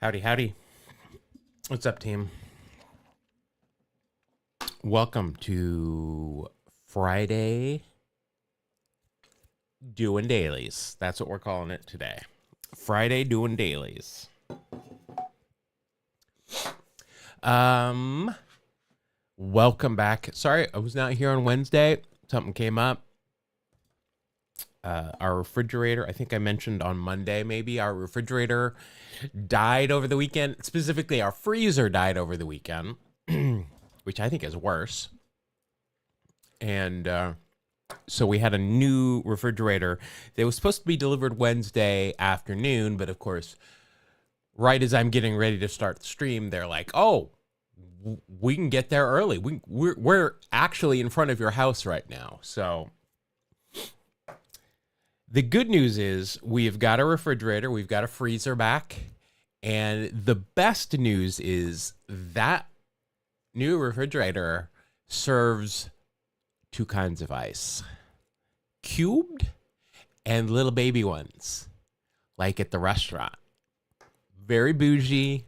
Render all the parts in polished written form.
Howdy, howdy. What's up, team? Welcome to Friday Doing Dailies. That's what we're calling it today. Friday Doing Dailies. Welcome back. Sorry, I was not here on Wednesday. Something came up. Our refrigerator, I think I mentioned on Monday, maybe our refrigerator died over the weekend. Specifically, our freezer died over the weekend, which I think is worse. And so we had a new refrigerator that was supposed to be delivered Wednesday afternoon, but of course, right as I'm getting ready to start the stream, they're like, "Oh, we can get there early. We're actually in front of your house right now." So the good news is we've got a refrigerator, we've got a freezer back, and the best news is that new refrigerator serves two kinds of ice: cubed and little baby ones, like at the restaurant. Very bougie.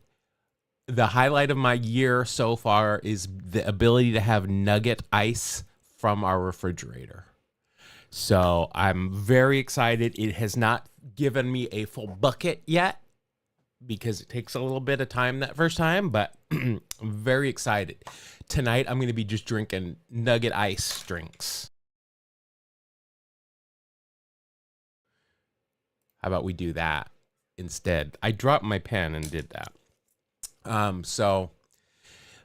The highlight of my year so far is the ability to have nugget ice from our refrigerator. So I'm very excited. It has not given me a full bucket yet because it takes a little bit of time that first time, but I'm very excited. Tonight, I'm going to be just drinking nugget ice drinks. How about we do that instead? I dropped my pen and did that. So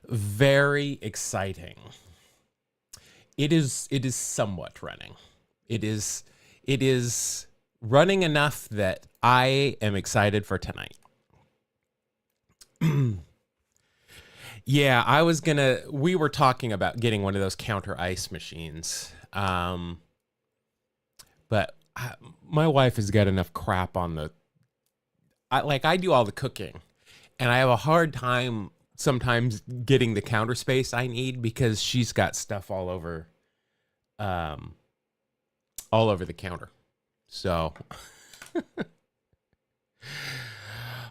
very exciting. It is somewhat running. It is running enough that I am excited for tonight. Yeah, we were talking about getting one of those counter ice machines. But my wife has got enough crap on I do all the cooking, and I have a hard time sometimes getting the counter space I need because she's got stuff all over the counter. So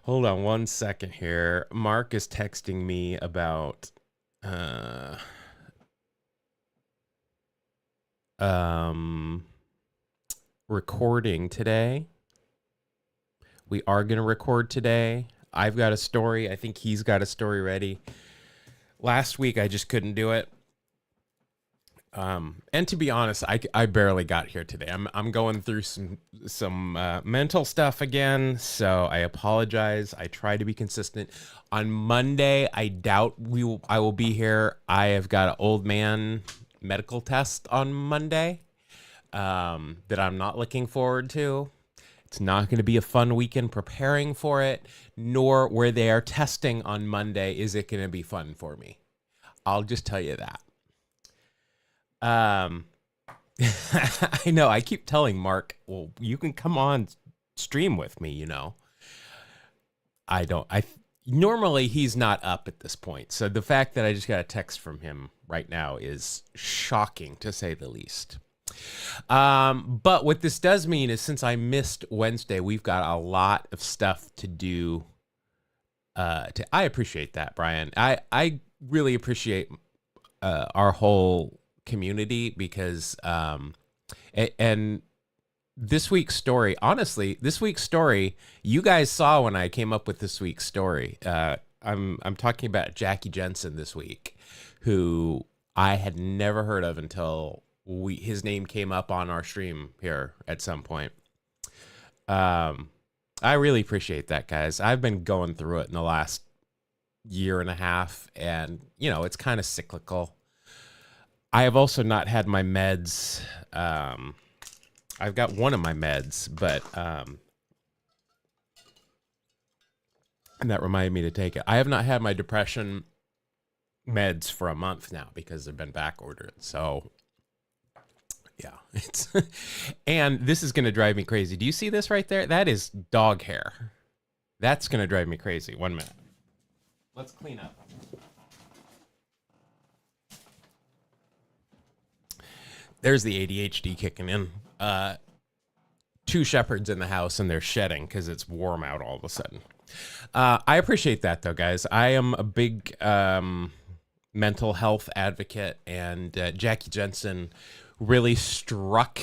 hold on one second here. Mark is texting me about recording today. We are going to record today. I've got a story. I think he's got a story ready. Last week I just couldn't do it. And to be honest, I barely got here today. I'm going through some mental stuff again, so I apologize. I try to be consistent. On Monday, I doubt I will be here. I have got an old man medical test on Monday that I'm not looking forward to. It's not going to be a fun weekend preparing for it, nor where they are testing on Monday is it going to be fun for me. I'll just tell you that. I know I keep telling Mark, well, you can come on stream with me, normally he's not up at this point. So the fact that I just got a text from him right now is shocking to say the least. But what this does mean is since I missed Wednesday, we've got a lot of stuff to do. I appreciate that, Brian. I really appreciate our whole community because and this week's story, honestly, you guys saw when I came up with this week's story. I'm talking about Jackie Jensen this week, who I had never heard of until his name came up on our stream here at some point. I really appreciate that, guys. I've been going through it in the last year and a half, and it's kind of cyclical. I have also not had my meds. I've got one of my meds, but and that reminded me to take it. I have not had my depression meds for a month now because they've been back ordered. So yeah, and this is going to drive me crazy. Do you see this right there? That is dog hair. That's going to drive me crazy. 1 minute. Let's clean up. There's the ADHD kicking in. 2 shepherds in the house and they're shedding because it's warm out all of a sudden. I appreciate that, though, guys. I am a big mental health advocate, and Jackie Jensen really struck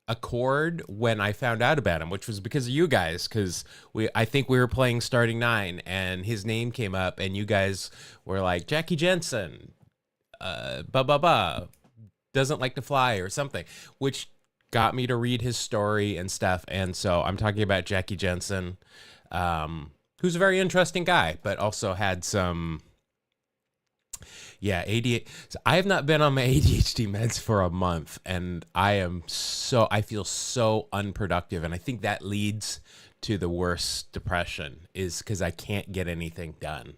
a chord when I found out about him, which was because of you guys. Because I think we were playing Starting Nine, and his name came up, and you guys were like, Jackie Jensen, doesn't like to fly or something, which got me to read his story and stuff. And so I'm talking about Jackie Jensen, who's a very interesting guy, but also had some, ADHD. So I have not been on my ADHD meds for a month, and I feel so unproductive. And I think that leads to the worst depression, is because I can't get anything done,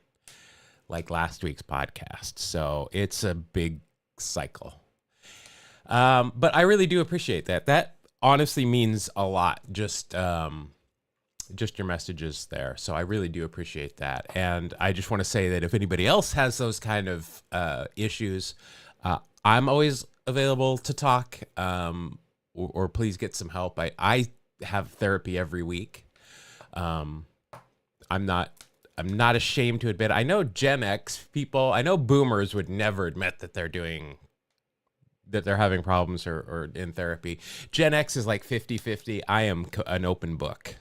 like last week's podcast. So it's a big cycle. But I really do appreciate that. That honestly means a lot. Just your messages there. So I really do appreciate that. And I just want to say that if anybody else has those kind of issues, I'm always available to talk, or please get some help. I have therapy every week. I'm not ashamed to admit. I know Gen X people, I know boomers would never admit that they're having problems or in therapy. Gen X is like 50-50. I am an open book.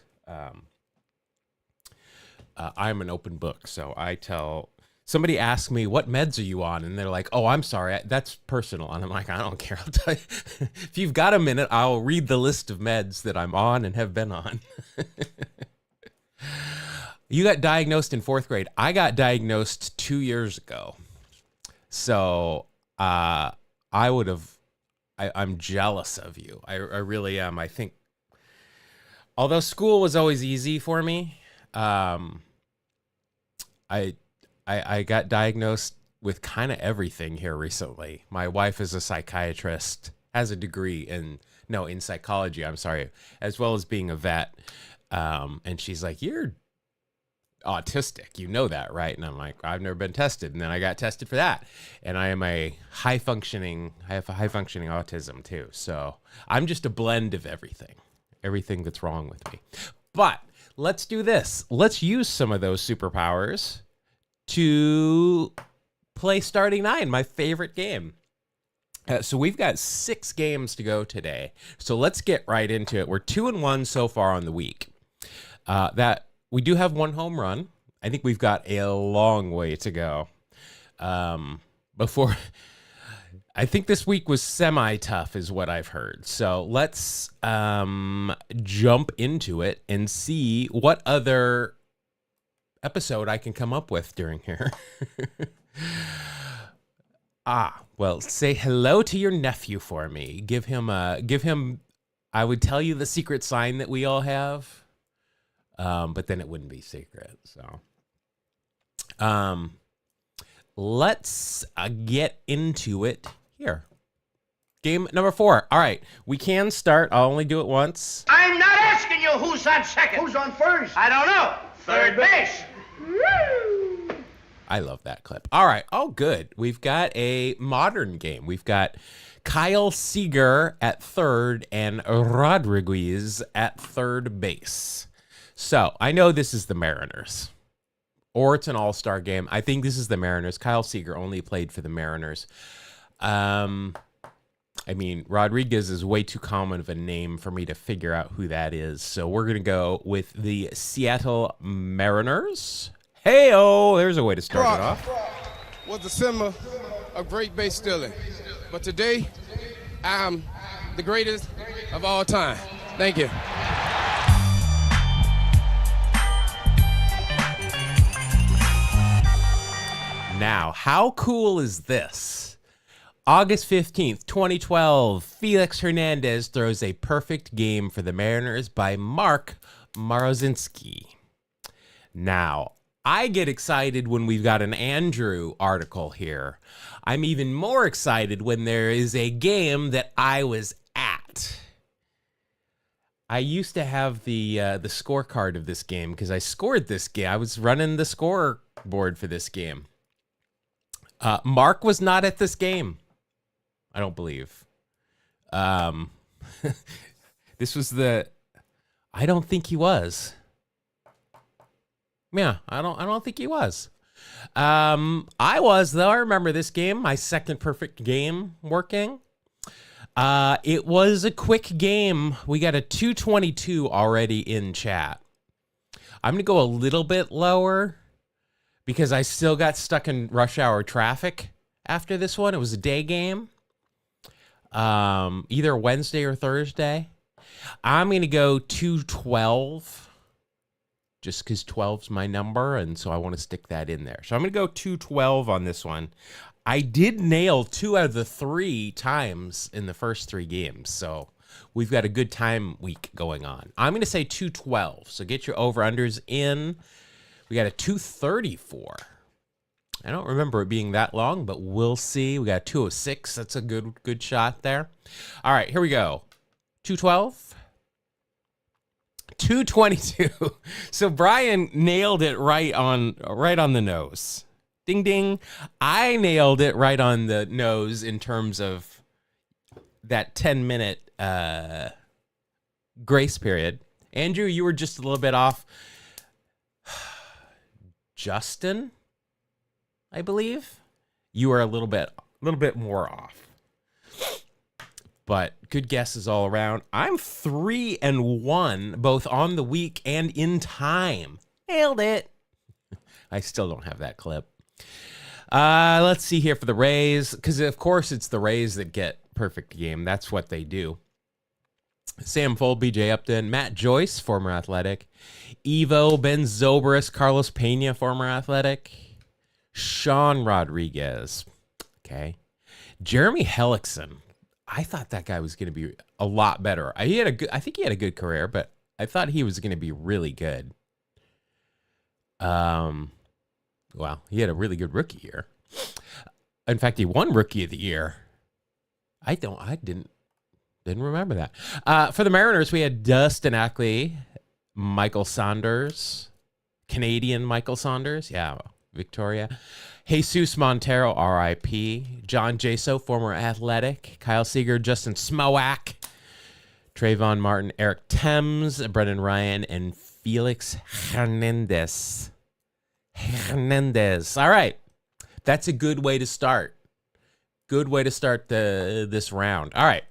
I'm an open book. So somebody asks me, what meds are you on? And they're like, oh, I'm sorry, that's personal. And I'm like, I don't care. I'll tell you. If you've got a minute, I'll read the list of meds that I'm on and have been on. You got diagnosed in 4th grade. I got diagnosed 2 years ago. So, I'm jealous of you. I really am. I think, although school was always easy for me, I got diagnosed with kind of everything here recently. My wife is a psychiatrist, has a degree in psychology, I'm sorry, as well as being a vet. And she's like, you're autistic, you know that, right? And I'm like, I've never been tested. And then I got tested for that, and I have a high functioning autism too. So I'm just a blend of everything that's wrong with me. But let's do this. Let's use some of those superpowers to play Starting Nine, my favorite game. So we've got 6 games to go today. So let's get right into it. We're 2-1 so far on the week. That we do have 1 home run. I think we've got a long way to go. Before, I think this week was semi-tough is what I've heard. So let's jump into it and see what other episode I can come up with during here. Well, say hello to your nephew for me. Give him, I would tell you the secret sign that we all have. But then it wouldn't be secret. So, let's get into it here. Game number 4. All right, we can start. I'll only do it once. I'm not asking you who's on second. Who's on first? I don't know. Third base. Woo! I love that clip. All right. Oh, good. We've got a modern game. We've got Kyle Seager at third and Rodriguez at third base. So I know this is the Mariners, or it's an all-star game. I think this is the Mariners. Kyle Seager only played for the Mariners. I mean, Rodriguez is way too common of a name for me to figure out who that is. So we're going to go with the Seattle Mariners. Hey-oh, there's a way to start it off. Was the symbol of great base stealing. But today, I'm the greatest of all time. Thank you. Now, how cool is this? August 15th, 2012, Felix Hernandez throws a perfect game for the Mariners by Mark Marozinski. Now, I get excited when we've got an Andrew article here. I'm even more excited when there is a game that I was at. I used to have the scorecard of this game because I scored this game. I was running the scoreboard for this game. Mark was not at this game, I don't believe. This was I don't think he was. Yeah, I don't think he was. I was though. I remember this game, my second perfect game working. It was a quick game. We got a 222 already in chat. I'm gonna go a little bit lower because I still got stuck in rush hour traffic after this one. It was a day game. Either Wednesday or Thursday. I'm gonna go 212. Just because 12's my number, and so I want to stick that in there. So I'm going to go 212 on this one. I did nail 2 out of the 3 times in the first 3 games, so we've got a good time week going on. I'm going to say 212, so get your over-unders in. We got a 234. I don't remember it being that long, but we'll see. We got 206. That's a good shot there. All right, here we go. 212. 222. So Brian nailed it right on the nose. Ding ding. I nailed it right on the nose in terms of that 10-minute grace period. Andrew, you were just a little bit off. Justin, I believe you were a little bit more off. But good guesses all around. I'm 3-1, both on the week and in time. Nailed it. I still don't have that clip. Let's see here for the Rays, because of course it's the Rays that get perfect game. That's what they do. Sam Fold, BJ Upton, Matt Joyce, former Athletic, Evo, Ben Zobrist, Carlos Pena, former Athletic, Sean Rodriguez, okay, Jeremy Hellickson. I thought that guy was going to be a lot better. I think he had a good career, but I thought he was going to be really good. Well, he had a really good rookie year. In fact, he won Rookie of the Year. I didn't remember that. For the Mariners, we had Dustin Ackley, Michael Saunders, Canadian Michael Saunders, yeah, Victoria. Jesus Montero, R.I.P. John Jaso, former Athletic. Kyle Seager, Justin Smowak. Trayvon Martin, Eric Thames, Brendan Ryan, and Felix Hernandez. All right. That's a good way to start. Good way to start this round. All right.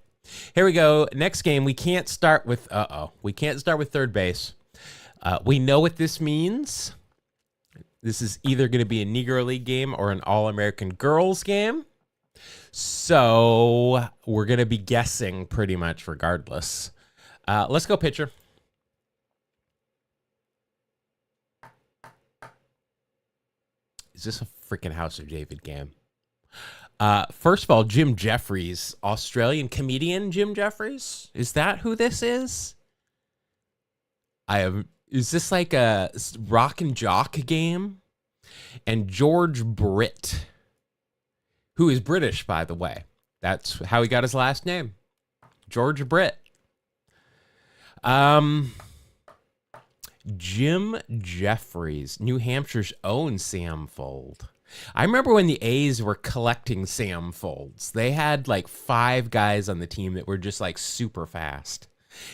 Here we go. Next game. We can't start with third base. We know what this means. This is either going to be a Negro League game or an All-American Girls game. So we're going to be guessing pretty much regardless. Let's go pitcher. Is this a freaking House of David game? First of all, Jim Jeffries, Australian comedian Jim Jeffries. Is that who this is? Is this like a rock and jock game? And George Britt, who is British, by the way. That's how he got his last name. George Britt. Jim Jeffries, New Hampshire's own Sam Fold. I remember when the A's were collecting Sam Folds. They had like 5 guys on the team that were just like super fast.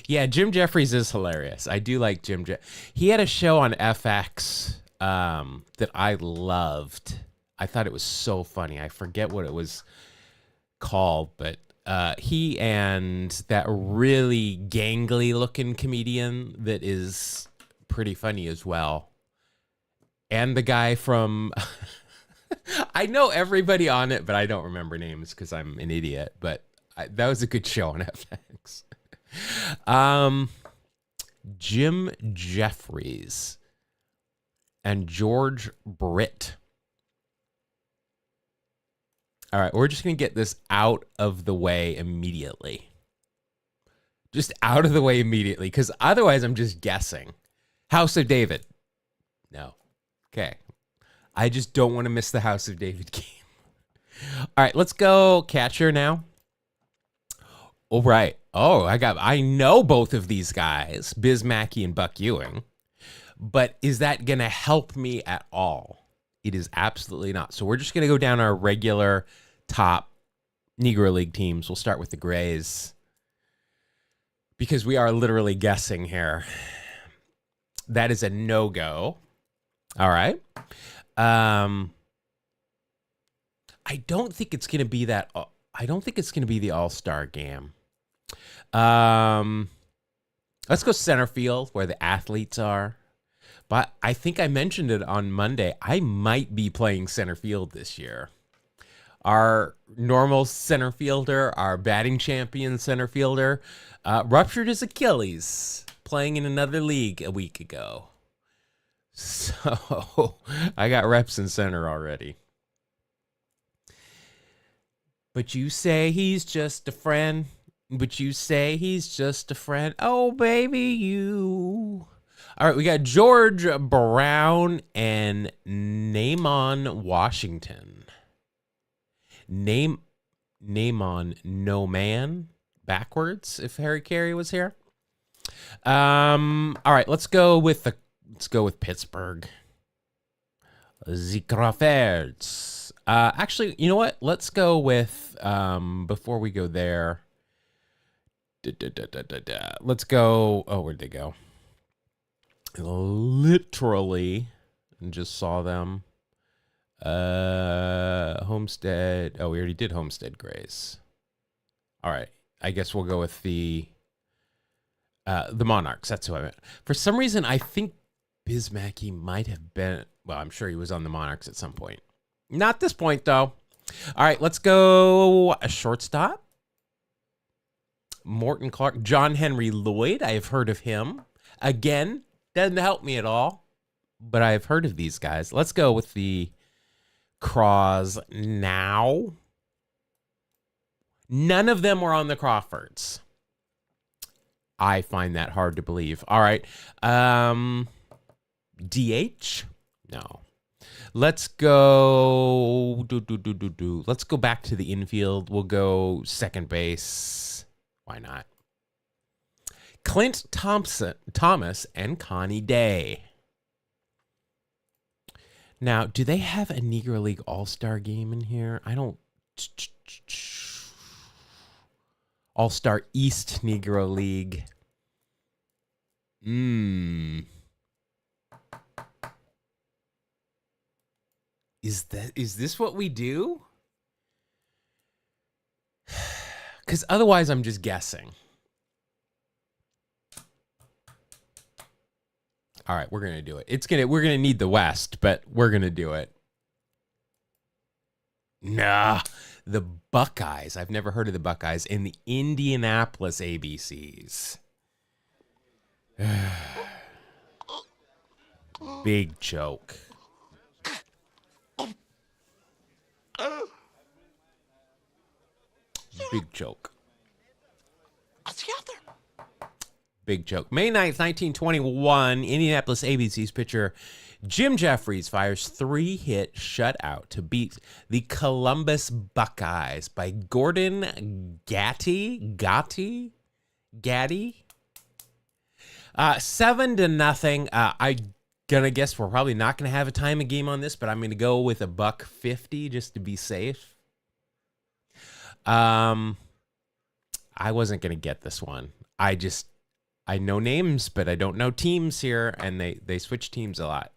Yeah, Jim Jeffries is hilarious. I do like Jim. He had a show on FX that I loved. I thought it was so funny. I forget what it was called, but he and that really gangly looking comedian that is pretty funny as well. And the guy from... I know everybody on it, but I don't remember names because I'm an idiot. But that was a good show on FX. Jim Jeffries and George Britt. All right, we're just going to get this out of the way immediately. Just out of the way immediately, because otherwise I'm just guessing. House of David. No. Okay. I just don't want to miss the House of David game. All right, let's go catcher now. All right. Oh, I know both of these guys, Biz Mackey and Buck Ewing, but is that going to help me at all? It is absolutely not. So we're just going to go down our regular top Negro League teams. We'll start with the Grays because we are literally guessing here. That is a no-go. All right. I don't think it's going to be that. I don't think it's going to be the All-Star game. Let's go center field where the athletes are. But I think I mentioned it on Monday. I might be playing center field this year. Our normal center fielder, our batting champion center fielder, ruptured his Achilles playing in another league a week ago. So I got reps in center already. But you say he's just a friend. But you say he's just a friend. Oh, baby, you. All right, we got George Brown and Namon Washington. Namon No Man backwards if Harry Carey was here. All right, let's go with Pittsburgh. The Crawfords. Actually, you know what? Let's go with before we go there. Let's go. Oh, where'd they go? Literally, just saw them. Homestead. Oh, we already did Homestead Grays. All right. I guess we'll go with the Monarchs. That's who I meant. For some reason, I think Biz Mackey might have been. Well, I'm sure he was on the Monarchs at some point. Not this point, though. All right. Let's go a shortstop. Morton Clark. John Henry Lloyd. I have heard of him. Again, doesn't help me at all, but I've heard of these guys. Let's go with the Craws now. None of them were on the Crawfords. I find that hard to believe. All right. DH? No. Let's go. Let's go back to the infield. We'll go second base. Why not? Clint Thomas and Connie Day. Now, do they have a Negro League All-Star game in here? I don't. All-Star East Negro League. Is this what we do? Because otherwise, I'm just guessing. All right, we're gonna do it. We're gonna need the West, but we're gonna do it. Nah, the Buckeyes. I've never heard of the Buckeyes in the Indianapolis ABCs. Big joke. Big joke. Big joke. May 9th, 1921, Indianapolis ABC's pitcher Jim Jeffries fires 3-hit shutout to beat the Columbus Buckeyes by Gordon Gaddy. 7-0. I gonna guess we're probably not gonna have a time of game on this, but I'm gonna go with a $1.50 just to be safe. I wasn't gonna get this one. I know names, but I don't know teams here, and they switch teams a lot.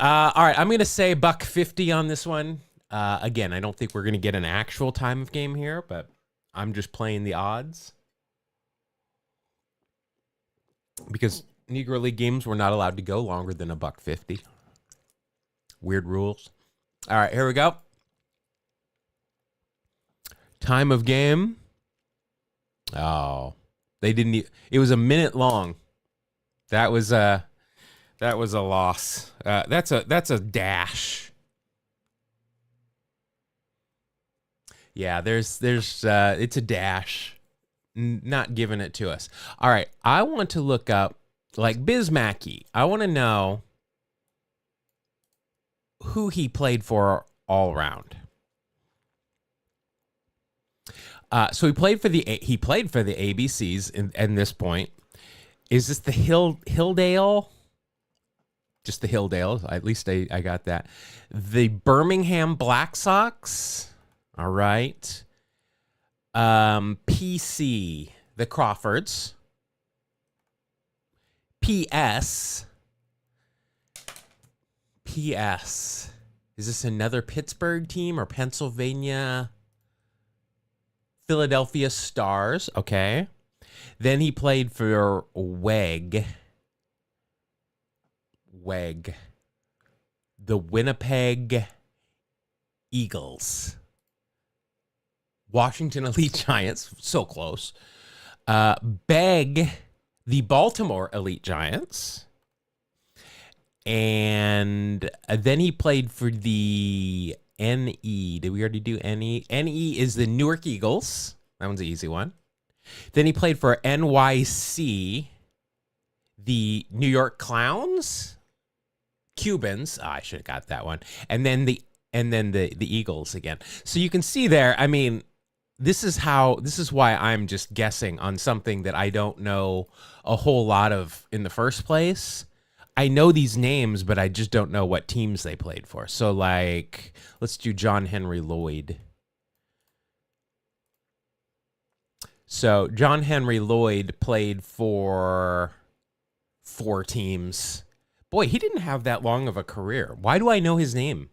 All right, I'm going to say $1.50 on this one. Again, I don't think we're going to get an actual time of game here, but I'm just playing the odds. Because Negro League games were not allowed to go longer than $1.50. Weird rules. All right, here we go. Time of game. Oh. They didn't. It was a minute long. That was a loss. That's a dash. Yeah, there's it's a dash. Not giving it to us. All right, I want to look up like Biz Mackey. I want to know who he played for all around. So he played for the ABCs in this point. Is this the Hilldale? Just the Hilldale. At least I got that. The Birmingham Black Sox. All right. PC, the Crawfords. PS, PS. Is this another Pittsburgh team or Pennsylvania? Philadelphia Stars. Okay. Then he played for WEG. The Winnipeg Eagles. Washington Elite Giants. So close. BEG. The Baltimore Elite Giants. And then he played for the NE. Did we already do NE? NE is the Newark Eagles. That one's an easy one. Then he played for NYC, the New York Clowns, Cubans. Oh, I should have got that one. And then the Eagles again. So you can see there, I mean, this is why I'm just guessing on something that I don't know a whole lot of in the first place. I know these names, but I just don't know what teams they played for. So, like, let's do John Henry Lloyd. So, John Henry Lloyd played for 4 teams. Boy, he didn't have that long of a career. Why do I know his name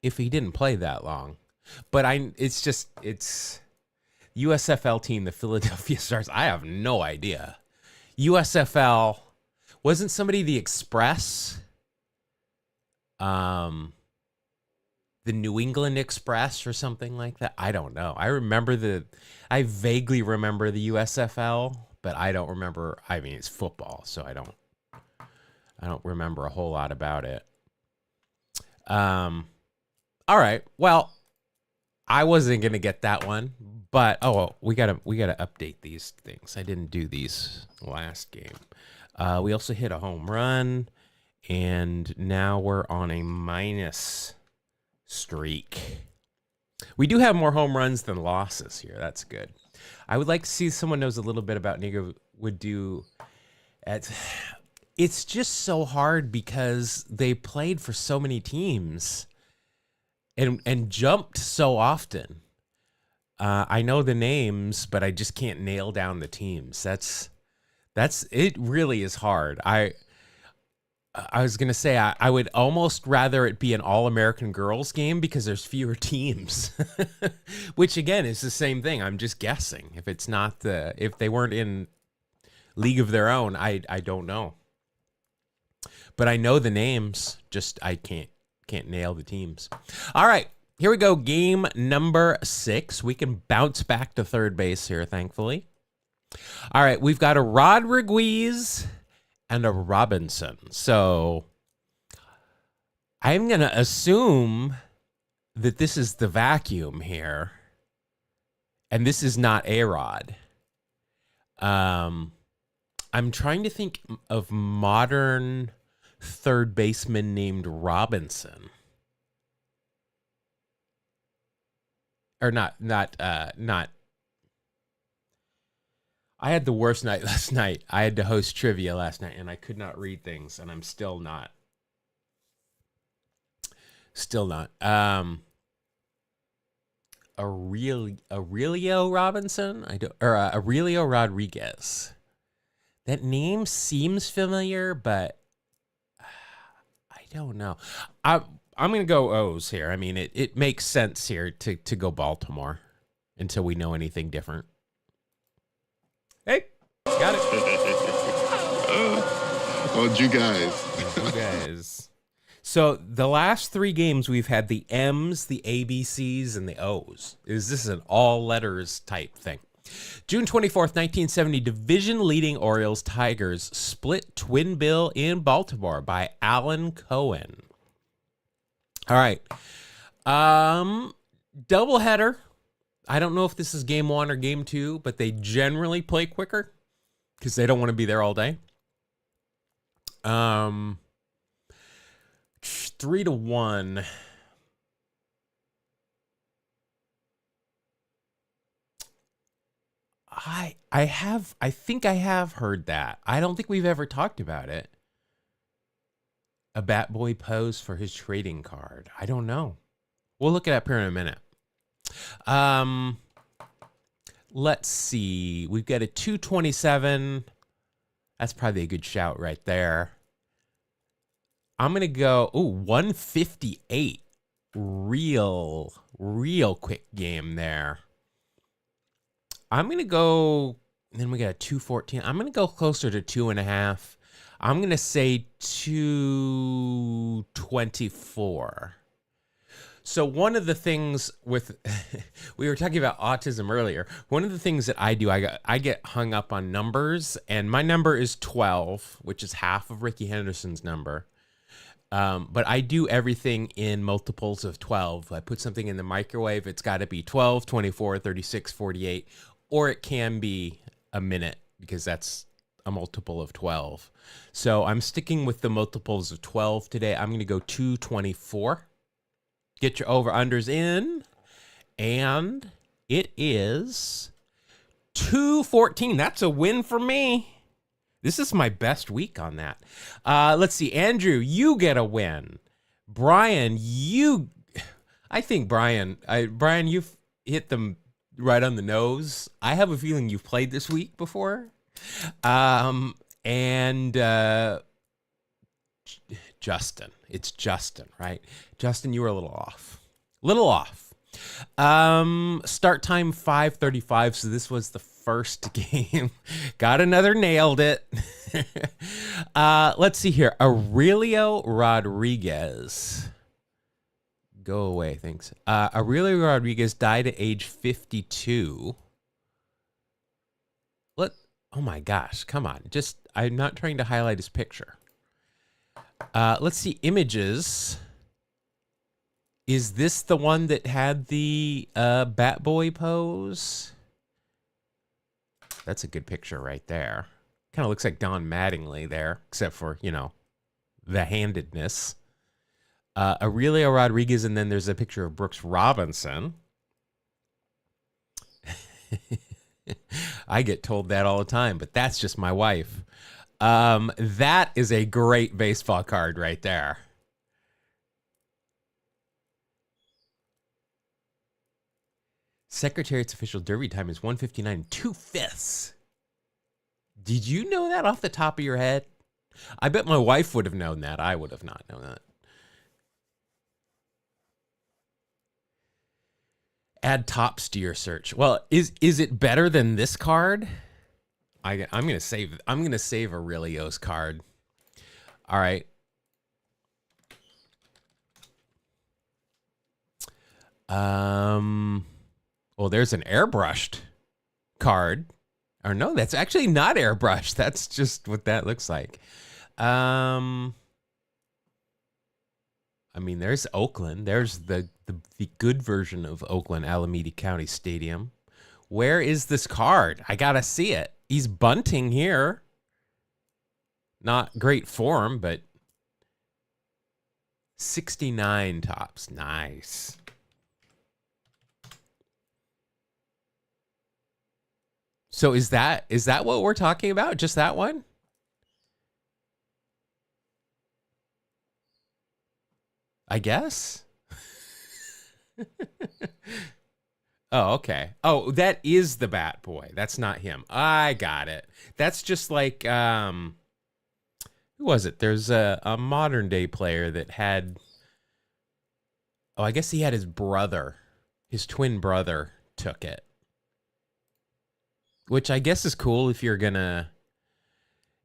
if he didn't play that long? But it's USFL team, the Philadelphia Stars. I have no idea. USFL. Wasn't somebody the Express? The New England Express or something like that? I don't know. I vaguely remember the USFL, but I don't remember. I mean, it's football, so I don't remember a whole lot about it. All right. Well, I wasn't going to get that one, but we got to update these things. I didn't do these last game. We also hit a home run, and now we're on a minus streak. We do have more home runs than losses here. That's good. I would like to see someone knows a little bit about Negro would do. It's just so hard because they played for so many teams and jumped so often. I know the names, but I just can't nail down the teams. That's it. Really is hard. I was gonna say I would almost rather it be an All-American Girls game because there's fewer teams, which again is the same thing. I'm just guessing. If they weren't in league of their own, I don't know. But I know the names. Just I can't nail the teams. All right, here we go. Game number 6. We can bounce back to third base here, thankfully. All right, we've got a Rodriguez and a Robinson. So I'm going to assume that this is the vacuum here, and this is not A-Rod. I'm trying to think of modern third baseman named Robinson. Or not. I had the worst night last night. I had to host trivia last night, and I could not read things, and I'm still not. Aurelio Robinson? Aurelio Rodriguez. That name seems familiar, but I don't know. I'm going to go O's here. I mean, it makes sense here to go Baltimore until we know anything different. Hey, got it. Oh, you guys. So the last 3 games we've had the M's, the ABCs, and the O's. Is this an all letters type thing? June 24th, 1970, division-leading Orioles Tigers split twin bill in Baltimore by Alan Cohen. All right. Doubleheader. I don't know if this is game 1 or game 2, but they generally play quicker because they don't want to be there all day. 3-1. I think I have heard that. I don't think we've ever talked about it. A Bat Boy pose for his trading card. I don't know. We'll look it up here in a minute. Let's see. We've got a 227. That's probably a good shout right there. I'm going to go, 158. Real quick game there. I'm going to go, then we got a 214. I'm going to go closer to 2.5. I'm going to say 224. So one of the things with, we were talking about autism earlier. One of the things that I do, I get hung up on numbers, and my number is 12, which is half of Ricky Henderson's number. But I do everything in multiples of 12. I put something in the microwave. It's got to be 12, 24, 36, 48, or it can be a minute because that's a multiple of 12. So I'm sticking with the multiples of 12 today. I'm going to go 224. Get your over-unders in. And it is 214. That's a win for me. This is my best week on that. Let's see. Andrew, you get a win. Brian, I think Brian, you've hit them right on the nose. I have a feeling you've played this week before. Justin. It's Justin, right? Justin, you were a little off. Start time 5:35, so this was the first game. Got another nailed it. Let's see here. Aurelio Rodriguez. Go away, thanks. Aurelio Rodriguez died at age 52. Oh my gosh, come on. I'm not trying to highlight his picture. Let's see, images. Is this the one that had the Bat Boy pose? That's a good picture right there. Kind of looks like Don Mattingly there, except for, the handedness. Aurelio Rodriguez, and then there's a picture of Brooks Robinson. I get told that all the time, but that's just my wife. That is a great baseball card right there. Secretariat's official derby time is 1:59 2/5. Did you know that off the top of your head? I bet my wife would have known that. I would have not known that. Add tops to your search. Well, is it better than this card? I'm gonna save Aurelio's card. All right. Well, there's an airbrushed card. Or no, that's actually not airbrushed. That's just what that looks like. I mean, there's Oakland. There's the good version of Oakland, Alameda County Stadium. Where is this card? I gotta see it. He's bunting here. Not great form, but 69 tops. Nice. So is that what we're talking about? Just that one? I guess. Oh, okay. Oh, that is the Bat Boy. That's not him. I got it. That's just like, who was it? There's a modern day player that had, I guess he had his brother, his twin brother took it. Which I guess is cool if you're gonna,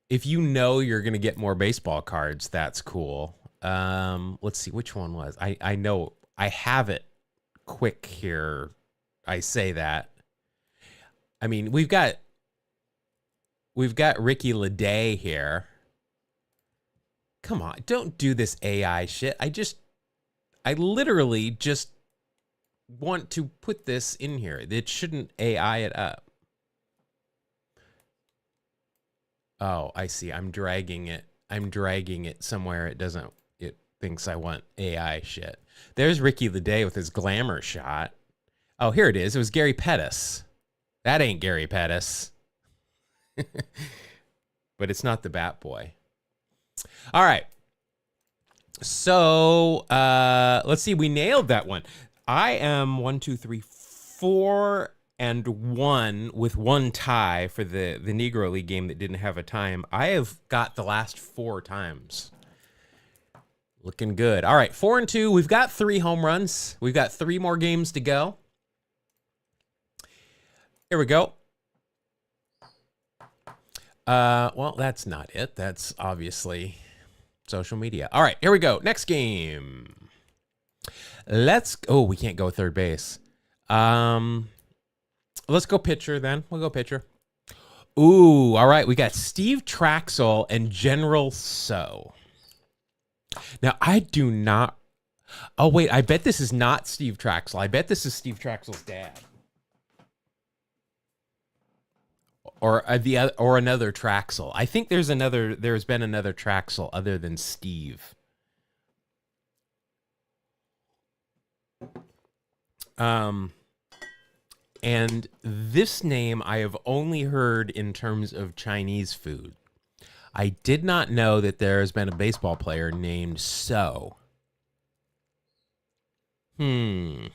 if you know you're gonna get more baseball cards, that's cool. Let's see, which one was, I know, I have it quick here. I say that. I mean, we've got Ricky Leday here. Come on, don't do this AI shit. I literally just want to put this in here. It shouldn't AI it up. Oh, I see. I'm dragging it somewhere. It thinks I want AI shit. There's Ricky Leday with his glamour shot. Oh, here it is. It was Gary Pettis. That ain't Gary Pettis. But it's not the Bat Boy. All right. So, let's see. We nailed that one. I am 1, 2, 3, 4 and 1 with one tie for the Negro League game that didn't have a time. I have got the last 4 times. Looking good. All right, 4-2. We've got 3 home runs. We've got 3 more games to go. Here we go. Well, that's not it. That's obviously social media. All right, here we go. Next game. Oh, we can't go third base. Let's go pitcher then. We'll go pitcher. Ooh, all right. We got Steve Traxel and General So. Now, I do not... Oh, wait. I bet this is not Steve Traxel. I bet this is Steve Traxel's dad. Or another Traxel. I think there's been another Traxel other than Steve. And this name I have only heard in terms of Chinese food. I did not know that there has been a baseball player named So. I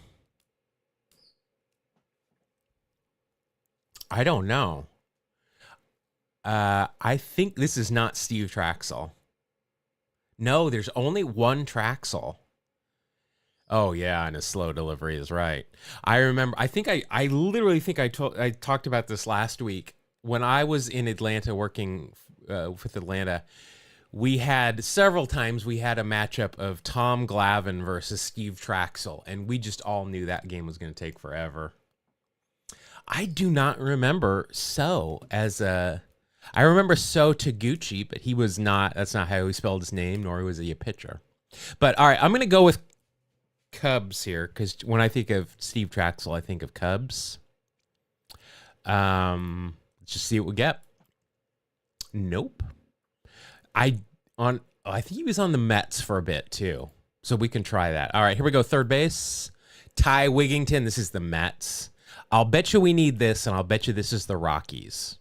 don't know. I think this is not Steve Traxel. No, there's only one Traxel. Oh yeah, and a slow delivery is right. I remember. I literally think I talked about this last week when I was in Atlanta working with Atlanta. We had several times we had a matchup of Tom Glavine versus Steve Traxel, and we just all knew that game was going to take forever. I do not remember So as a. I remember So Taguchi, but he was not. That's not how he spelled his name, nor was he a pitcher. But all right, I'm going to go with Cubs here, because when I think of Steve Traxel, I think of Cubs. Let's just see what we get. Nope. I think he was on the Mets for a bit too, so we can try that. All right, here we go. Third base, Ty Wigington. This is the Mets. I'll bet you we need this, and I'll bet you this is the Rockies.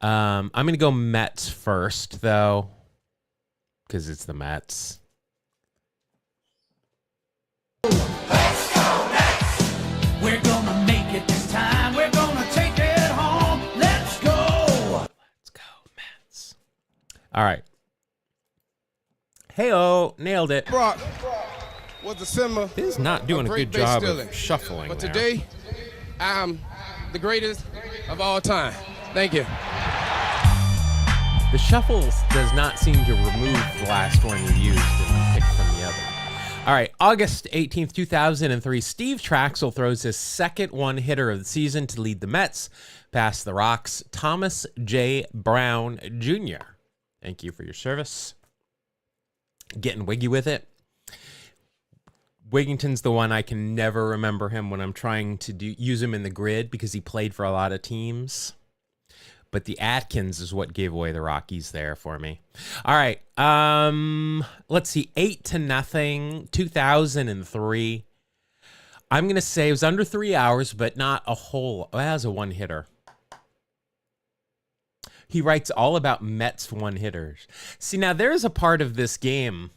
I'm gonna go Mets first though, because it's the Mets. Let's go Mets! We're gonna make it this time. We're gonna take it home. Let's go! Let's go Mets. All right. Hey-oh, nailed it. Brock was a symbol. This is not doing a great good job stealing. of shuffling. But there. today, I'm the greatest of all time. Thank you. The shuffles does not seem to remove the last one you used and pick from the other. All right, August 18th, 2003, Steve Traxel throws his second one-hitter of the season to lead the Mets past the Rocks, Thomas J. Brown Jr. Thank you for your service. Getting wiggy with it. Wigington's the one I can never remember him when I'm trying to use him in the grid because he played for a lot of teams. But the Atkins is what gave away the Rockies there for me. All right. Let's see. 8-0, 2003. I'm going to say it was under 3 hours, but not a whole. Well, that was a one-hitter. He writes all about Mets one-hitters. See, now there's a part of this game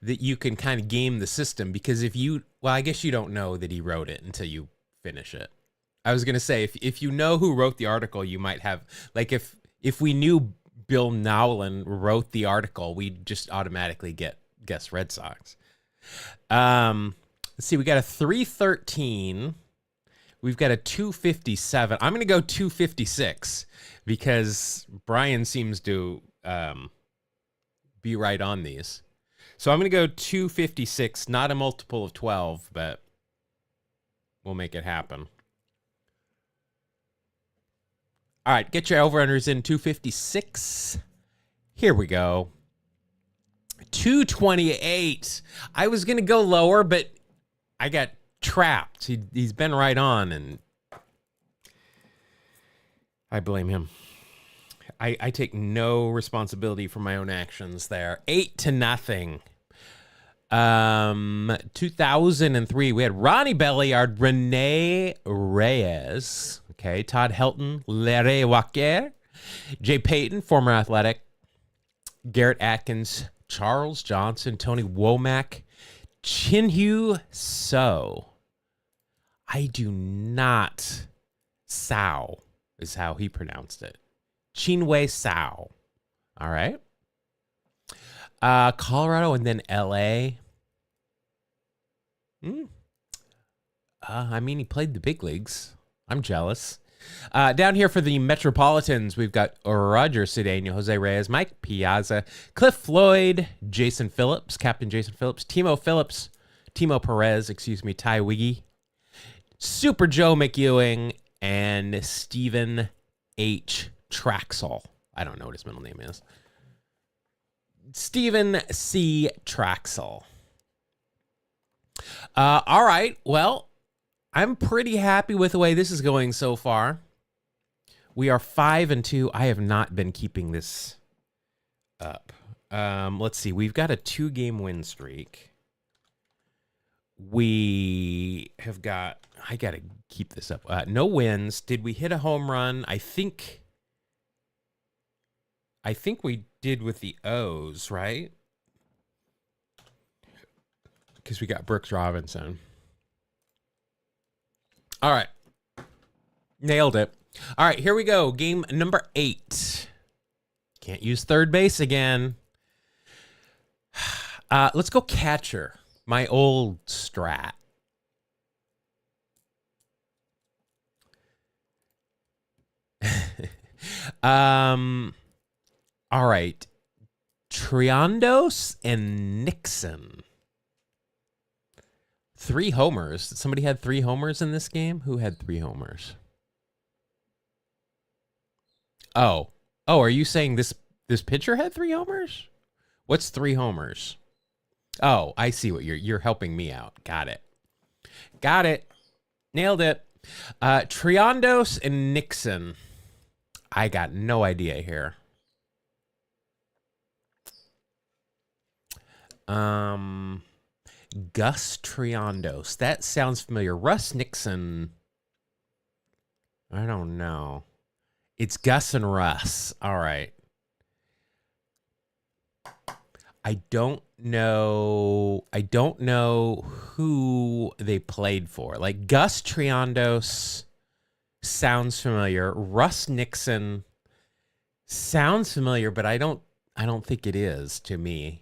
that you can kind of game the system because I guess you don't know that he wrote it until you finish it. I was going to say, if you know who wrote the article, you might have, like, if we knew Bill Nowlin wrote the article, we'd just automatically guess Red Sox. Let's see, we got a 313. We've got a 257. I'm going to go 256 because Brian seems to be right on these. So I'm going to go 256, not a multiple of 12, but we'll make it happen. All right, get your over-unders in 256. Here we go. 228. I was going to go lower, but I got trapped. He's been right on, and I blame him. I take no responsibility for my own actions there. 8-0. 2003, we had Ronnie Belliard, Rene Reyes, okay, Todd Helton, Larry Walker, Jay Payton, former Athletic, Garrett Atkins, Charles Johnson, Tony Womack, Chin-Hyu So. I do not. Sao is how he pronounced it. Chin-Hui Sao. All right. Colorado and then LA. I mean, he played the big leagues. I'm jealous. Down here for the Metropolitans, we've got Roger Cedeno, Jose Reyes, Mike Piazza, Cliff Floyd, Jason Phillips, Captain Jason Phillips, Timo Perez, Ty Wiggy, Super Joe McEwing, and Stephen H. Traxel. I don't know what his middle name is. Stephen C. Traxel. All right. Well, I'm pretty happy with the way this is going so far. We are 5-2. I have not been keeping this up. Let's see. We've got a 2-game win streak. We have got... I got to keep this up. No wins. Did we hit a home run? I think we did with the O's, right? Because we got Brooks Robinson. All right. Nailed it. All right, here we go. Game number 8. Can't use third base again. Let's go catcher. My old strat. All right. Triandos and Nixon. 3 homers. Somebody had 3 homers in this game? Who had 3 homers? Oh, are you saying this pitcher had 3 homers? What's 3 homers? Oh, I see what you're helping me out. Got it. Nailed it. Triandos and Nixon. I got no idea here. Gus Triandos. That sounds familiar. Russ Nixon. I don't know. It's Gus and Russ. All right. I don't know who they played for. Like Gus Triandos sounds familiar. Russ Nixon sounds familiar, but I don't think it is to me.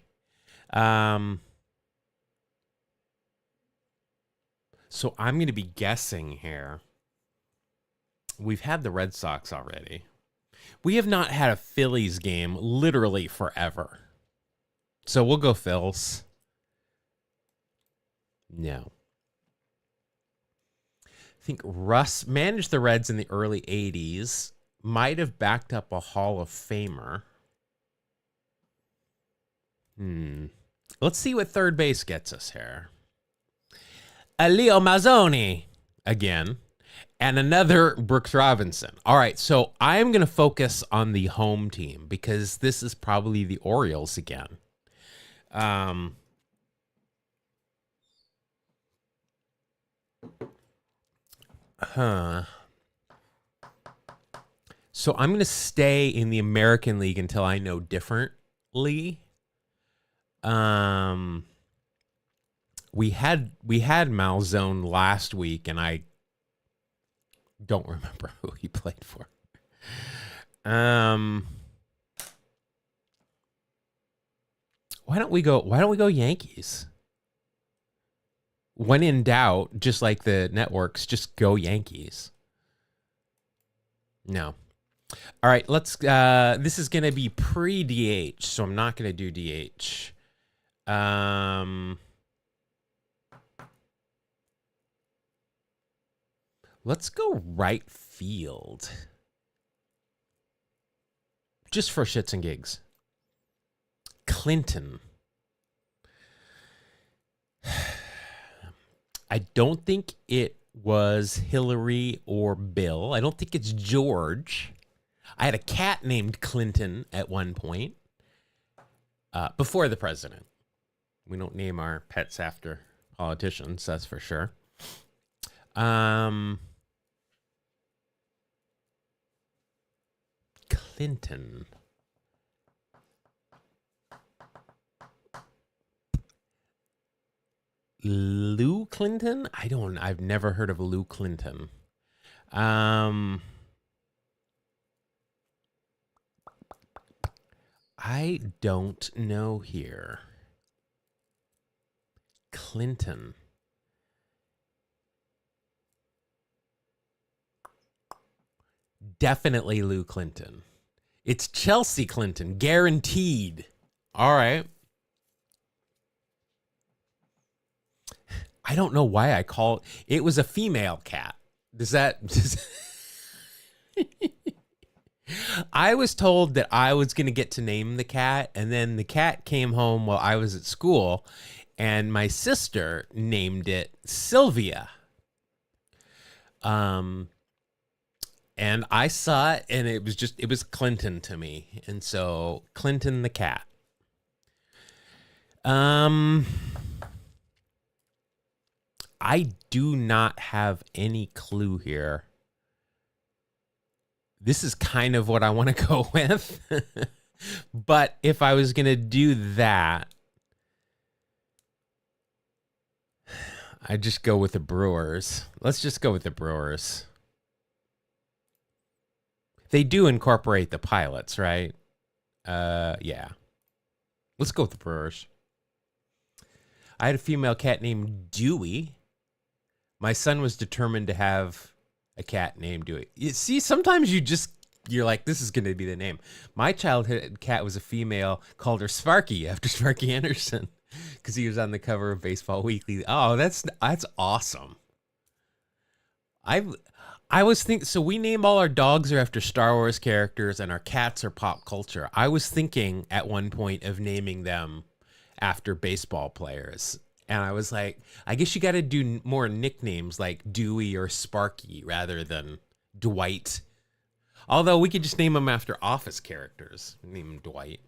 So I'm going to be guessing here. We've had the Red Sox already. We have not had a Phillies game literally forever. So we'll go Phils. No. I think Russ managed the Reds in the early 80s. Might have backed up a Hall of Famer. Let's see what third base gets us here. Leo Mazzoni again. And another Brooks Robinson. All right, so I'm going to focus on the home team because this is probably the Orioles again. So I'm going to stay in the American League until I know differently. We had Malzone last week, and I don't remember who he played for. Why don't we go Yankees? When in doubt, just like the networks, just go Yankees. No. All right, let's this is going to be pre-DH, so I'm not going to do DH. Let's go right field. Just for shits and gigs. Clinton. I don't think it was Hillary or Bill. I don't think it's George. I had a cat named Clinton at one point. Before the president. We don't name our pets after politicians, that's for sure. Clinton. Lou Clinton? I've never heard of Lou Clinton. I I don't know here. Clinton. Definitely Lou Clinton. It's Chelsea Clinton, guaranteed. All right. I don't know why I call it was a female cat. I was told that I was going to get to name the cat, and then the cat came home while I was at school, and my sister named it Sylvia. And I saw it, and it was Clinton to me. And so Clinton the cat. I do not have any clue here. This is kind of what I want to go with. But if I was going to do that, I'd just go with the Brewers. Let's just go with the Brewers. They do incorporate the pilots, right? Yeah. Let's go with the Brewers. I had a female cat named Dewey. My son was determined to have a cat named Dewey. You see, sometimes you're like, this is going to be the name. My childhood cat was a female, called her Sparky after Sparky Anderson because he was on the cover of Baseball Weekly. Oh, that's awesome. I was thinking, so we name all our dogs are after Star Wars characters and our cats are pop culture. I was thinking at one point of naming them after baseball players. And I was like, I guess you got to do more nicknames like Dewey or Sparky rather than Dwight. Although we could just name them after Office characters. Name him Dwight.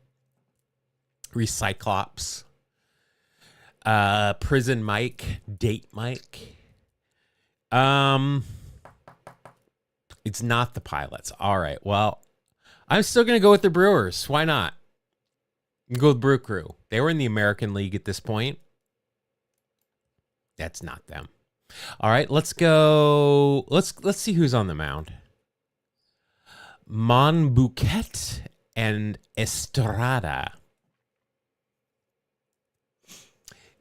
Recyclops. Prison Mike. Date Mike. It's not the pilots. All right. Well, I'm still going to go with the Brewers. Why not? Go with Brew Crew. They were in the American League at this point. That's not them. All right, let's go. Let's see who's on the mound. Monbouquet and Estrada.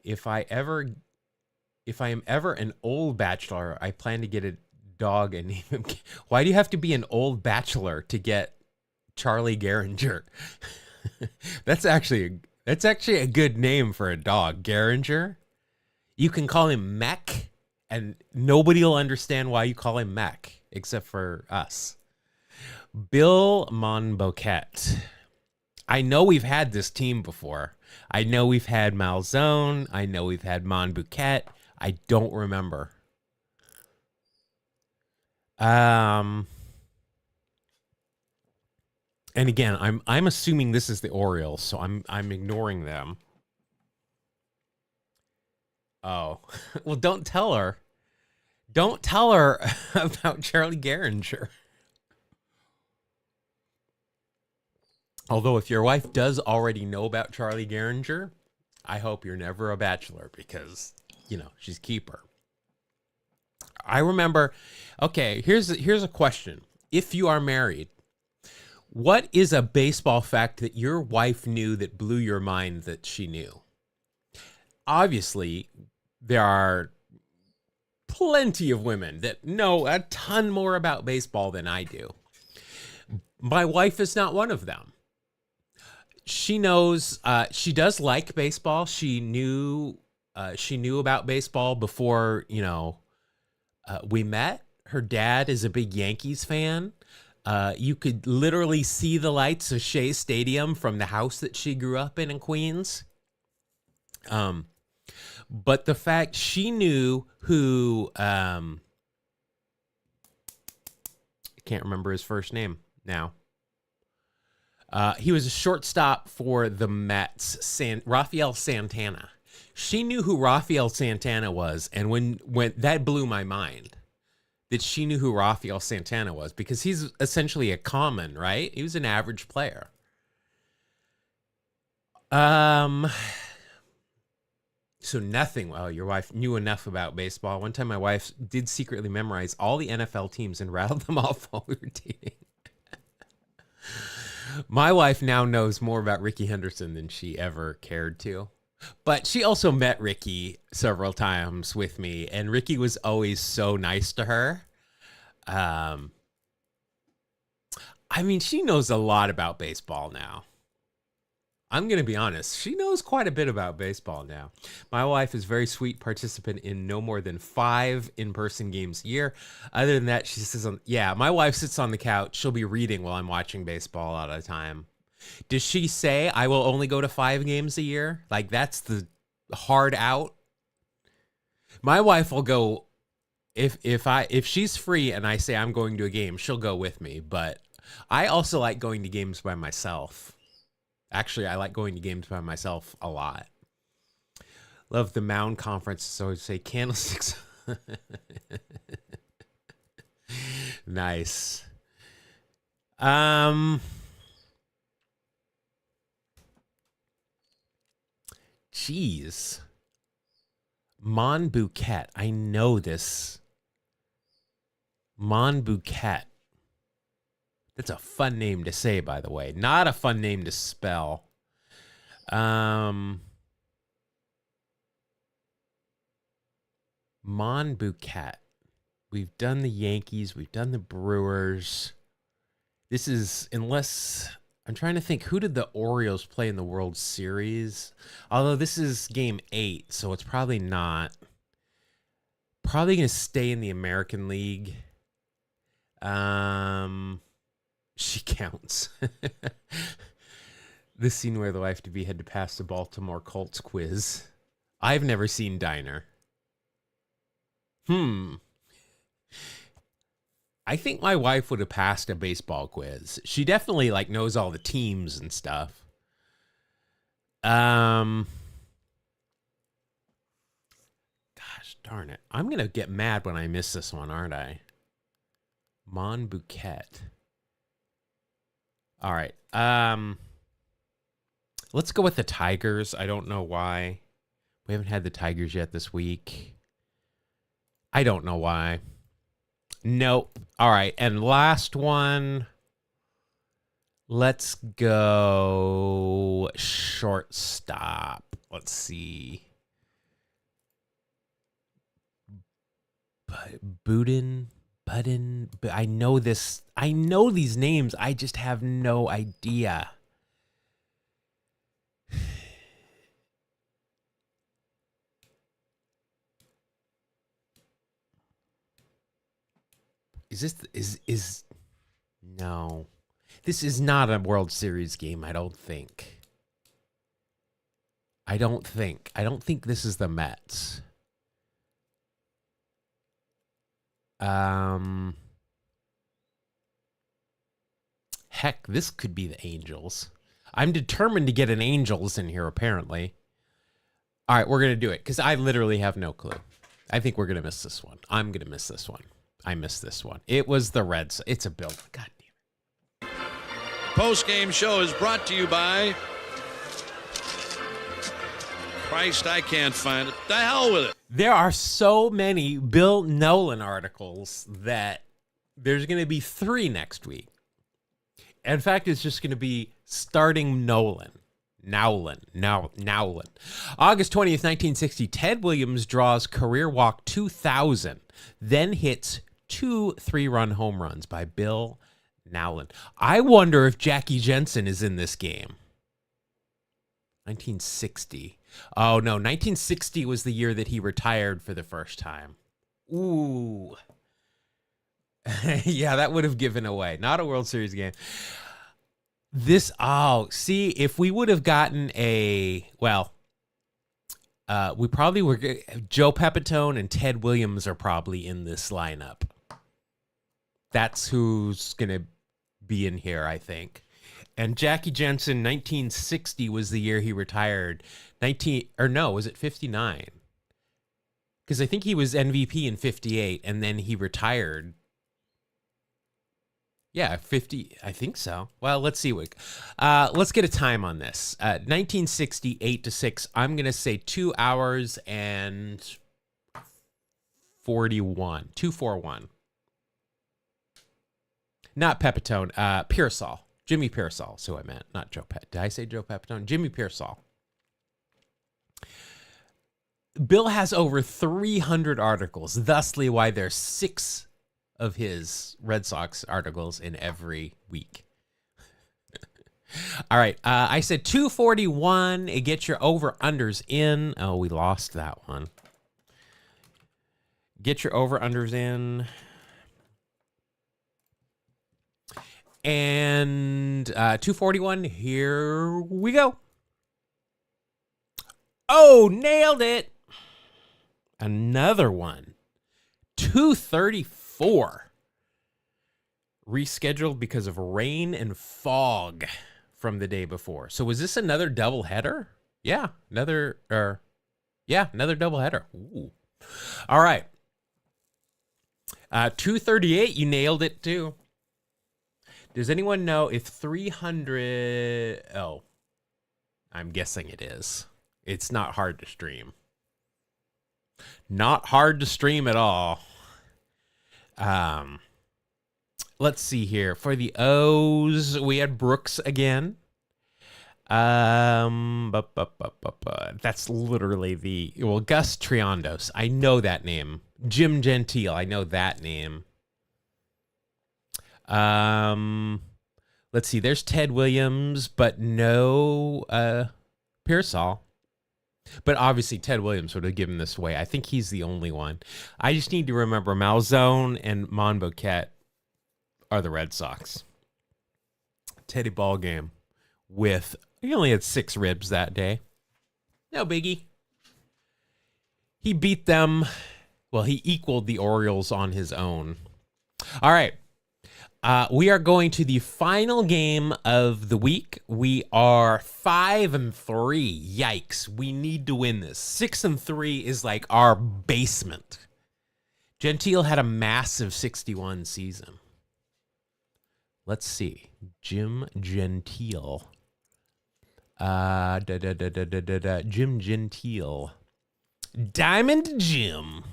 If I am ever an old bachelor, I plan to get a dog and name him. Why do you have to be an old bachelor to get Charlie Gehringer? That's actually a good name for a dog, Gehringer. You can call him Mech, and nobody will understand why you call him Mech, except for us. Bill Monbouquet. I know we've had this team before. I know we've had Malzone. I know we've had Monbouquet. I don't remember. And again, I'm assuming this is the Orioles, so I'm ignoring them. Oh, well, don't tell her. Don't tell her about Charlie Gehringer. Although if your wife does already know about Charlie Gehringer, I hope you're never a bachelor because, she's keeper. I remember, okay, here's a question. If you are married, what is a baseball fact that your wife knew that blew your mind that she knew? Obviously, there are plenty of women that know a ton more about baseball than I do. My wife is not one of them. She knows, she does like baseball. She knew about baseball before, we met. Her dad is a big Yankees fan. You could literally see the lights of Shea Stadium from the house that she grew up in Queens. But the fact she knew who, I can't remember his first name now. He was a shortstop for the Mets, Rafael Santana. She knew who Rafael Santana was, and when that blew my mind that she knew who Rafael Santana was, because he's essentially a common, right? He was an average player. So nothing. Well, your wife knew enough about baseball. One time my wife did secretly memorize all the NFL teams and rattled them off while we were dating. My wife now knows more about Ricky Henderson than she ever cared to. But she also met Ricky several times with me, and Ricky was always so nice to her. I mean, she knows a lot about baseball now. I'm going to be honest. She knows quite a bit about baseball now. My wife is a very sweet participant in no more than 5 in-person games a year. Other than that, she says, my wife sits on the couch. She'll be reading while I'm watching baseball all the time. Does she say I will only go to 5 games a year? Like, that's the hard out? My wife will go, if she's free and I say I'm going to a game, she'll go with me. But I also like going to games by myself. Actually, I like going to games by myself a lot. Love the Mound Conference. So I say candlesticks. Nice. Jeez. Mon Bouquet. I know this. Mon Bouquet. That's a fun name to say, by the way. Not a fun name to spell. Mon Bouquet. We've done the Yankees. We've done the Brewers. This is, unless... I'm trying to think, who did the Orioles play in the World Series? Although this is game 8, so it's probably not. Probably going to stay in the American League. She counts. This scene where the wife-to-be had to pass the Baltimore Colts quiz. I've never seen Diner. I think my wife would have passed a baseball quiz. She definitely knows all the teams and stuff. Gosh darn it. I'm going to get mad when I miss this one, aren't I? Mon Bouquet. All right. Let's go with the Tigers. I don't know why. We haven't had the Tigers yet this week. I don't know why. Nope. All right. And last one. Let's go shortstop. Let's see. Budin. I know this. I know these names. I just have no idea. No. This is not a World Series game, I don't think. I don't think this is the Mets. Heck, this could be the Angels. I'm determined to get an Angels in here, apparently. All right, we're going to do it, because I literally have no clue. I think we're going to miss this one. I'm going to miss this one. I missed this one. It was the Reds. It's a Bill. God damn it. Post-game show is brought to you by... Christ, I can't find it. The hell with it. There are so many Bill Nolan articles that there's going to be 3 next week. In fact, it's just going to be starting Nowlin. August 20th, 1960, Ted Williams draws career walk 2,000, then hits 2 3-run home runs by Bill Nowlin. I wonder if Jackie Jensen is in this game. 1960. Oh, no. 1960 was the year that he retired for the first time. Ooh. Yeah, that would have given away. Not a World Series game. See, if we would have gotten we probably were, Joe Pepitone and Ted Williams are probably in this lineup. That's who's going to be in here, I think. And Jackie Jensen, 1960 was the year he retired. Was it 59? Because I think he was MVP in 58, and then he retired. Yeah, 50. I think so. Well, let's see. Let's get a time on this. 1960, 8-6. I'm going to say 2 hours and 2:41. Not Pepitone. Pearsall. Jimmy Piersall, so I meant, not Joe Did I say Joe Pepitone? Jimmy Piersall. Bill has over 300 articles, thusly why there's 6 of his Red Sox articles in every week. All right, I said 241. Get your over-unders in. Oh, we lost that one. Get your over-unders in. And 241, here we go. Oh, nailed it. Another one. 234. Rescheduled because of rain and fog from the day before. So was this another double header? Yeah, another double header. Ooh. All right. 238, you nailed it too. Does anyone know if 300... Oh, I'm guessing it is. It's not hard to stream. Not hard to stream at all. Let's see here. For the O's, we had Brooks again. That's literally Gus Triondos. I know that name. Jim Gentile. I know that name. Let's see. There's Ted Williams, but no Piersall. But obviously, Ted Williams would have given this away. I think he's the only one. I just need to remember Malzone and Monboquette are the Red Sox. Teddy Ballgame with... He only had 6 ribs that day. No biggie. He beat them. Well, he equaled the Orioles on his own. All right. We are going to the final game of the week. We are 5-3. Yikes. We need to win this. 6-3 is like our basement. Gentile had a massive 61 season. Let's see. Jim Gentile. Jim Gentile. Diamond Jim.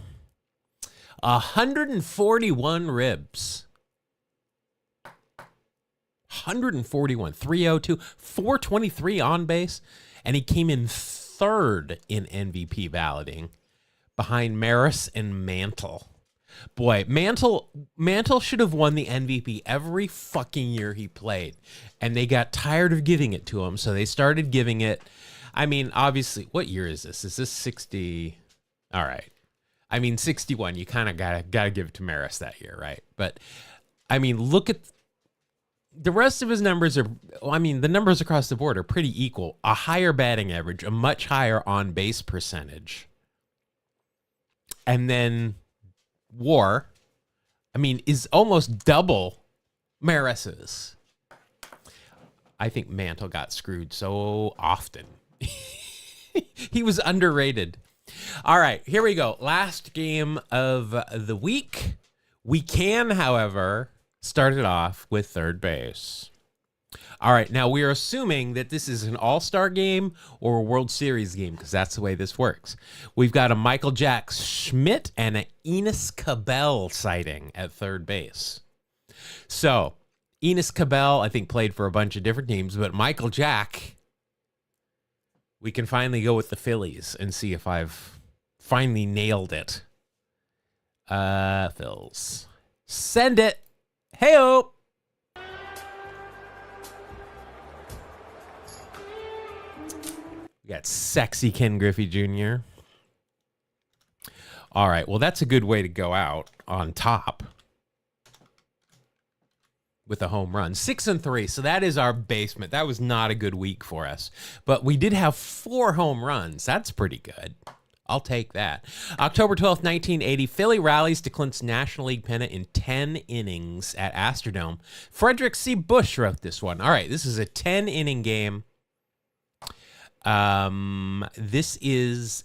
141 ribs. 141, 302, 423 on base, and he came in 3rd in MVP balloting behind Maris and Mantle. Boy, Mantle should have won the MVP every fucking year he played, and they got tired of giving it to him, so they started giving it. I mean, obviously, what year is this? Is this 60? All right. I mean, 61, you kind of gotta give it to Maris that year, right? But, I mean, look at... The rest of his numbers are, I mean, the numbers across the board are pretty equal. A higher batting average, a much higher on-base percentage. And then WAR, I mean, is almost double Maris's. I think Mantle got screwed so often. He was underrated. All right, here we go. Last game of the week. We can, however... started off with third base. All right, now we are assuming that this is an All-Star game or a World Series game because that's the way this works. We've got a Michael Jack Schmidt and an Enos Cabell sighting at third base. So, Enos Cabell, I think, played for a bunch of different teams, but Michael Jack, we can finally go with the Phillies and see if I've finally nailed it. Phils. Send it. Hey-o! We got sexy Ken Griffey Jr. All right, well, that's a good way to go out on top with a home run. 6-3, so that is our basement. That was not a good week for us. But we did have 4 home runs. That's pretty good. I'll take that. October 12th, 1980, Philly rallies to clinch National League pennant in 10 innings at Astrodome. Frederick C. Bush wrote this one. All right, this is a 10-inning game. This is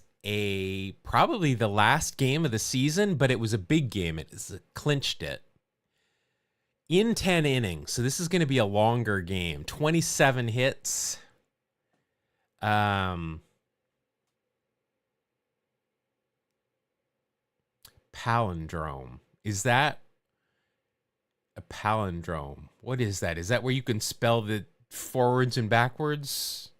probably the last game of the season, but it was a big game. It clinched it. In 10 innings, so this is going to be a longer game. 27 hits. Palindrome. Is that A palindrome. What is that? Is that where you can spell the forwards and backwards?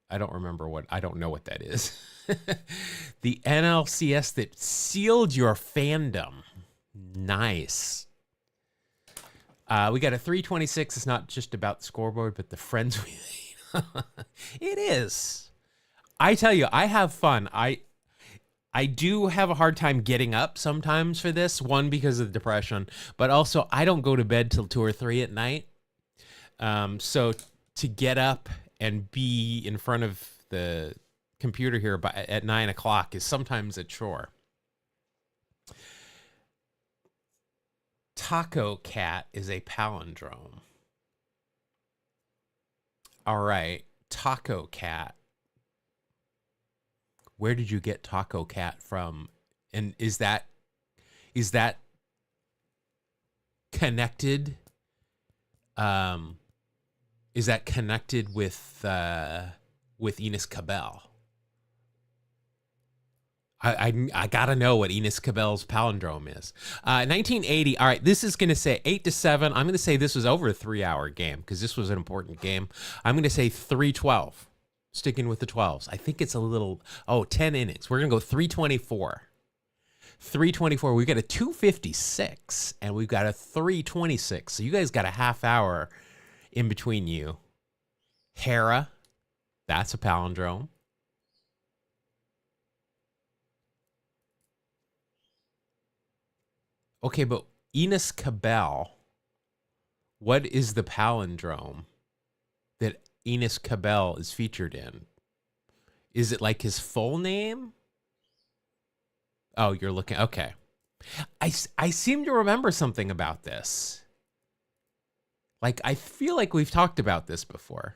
I don't know what that is. The NLCS that sealed your fandom. Nice. We got a 326. It's not just about the scoreboard, but the friends we made. It is. I tell you, I have fun. I do have a hard time getting up sometimes for this. One, because of the depression, but also I don't go to bed till 2 or 3 at night. So to get up and be in front of the computer here at 9 o'clock is sometimes a chore. Taco Cat is a palindrome. All right, Taco Cat. Where did you get Taco Cat from? And is that connected? Is that connected with Enos Cabell? I gotta know what Enos Cabell's palindrome is. 1980. All right, this is gonna say 8-7. I'm gonna say this was over a 3-hour game because this was an important game. I'm gonna say 312. Sticking with the 12s. I think it's a little 10 innings. We're gonna go 324. 324. We've got a 256 and we've got a 326. So you guys got a half hour in between you. Hera, that's a palindrome. Okay, but Enos Cabell, what is the palindrome that Enos Cabell is featured in? Is it like his full name? Oh, you're looking. Okay. I seem to remember something about this. Like, I feel like we've talked about this before.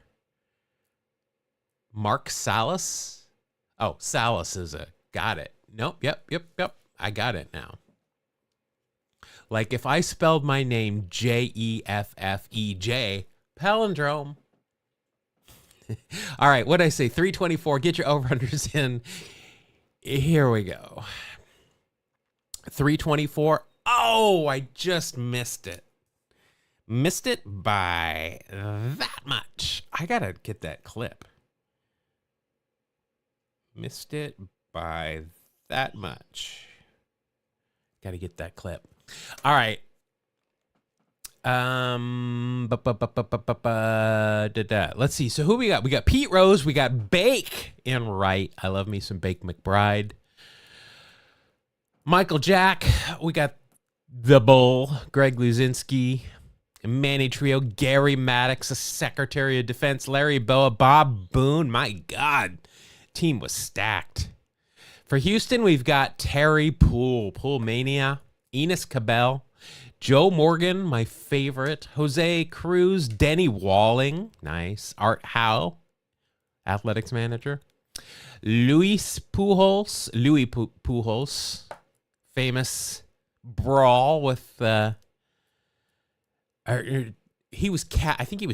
Mark Salas? Oh, Salas is got it. Nope. Yep. I got it now. Like, if I spelled my name Jeffej, palindrome. All right, what'd I say? 324. Get your over-unders in. Here we go. 324. Oh, I just missed it. Missed it by that much. I gotta get that clip. Missed it by that much. Gotta get that clip. All right. Let's see. So who we got? We got Pete Rose. We got Bake in right. I love me some Bake McBride. Michael Jack. We got the Bull. Greg Luzinski. Manny Trio. Gary Maddox, the Secretary of Defense. Larry Boa. Bob Boone. My God. Team was stacked. For Houston, we've got Terry Poole. Poole Mania. Enos Cabell. Joe Morgan, my favorite. Jose Cruz, Denny Walling, nice. Art Howe, athletics manager. Louis Pujols, famous brawl with I think he was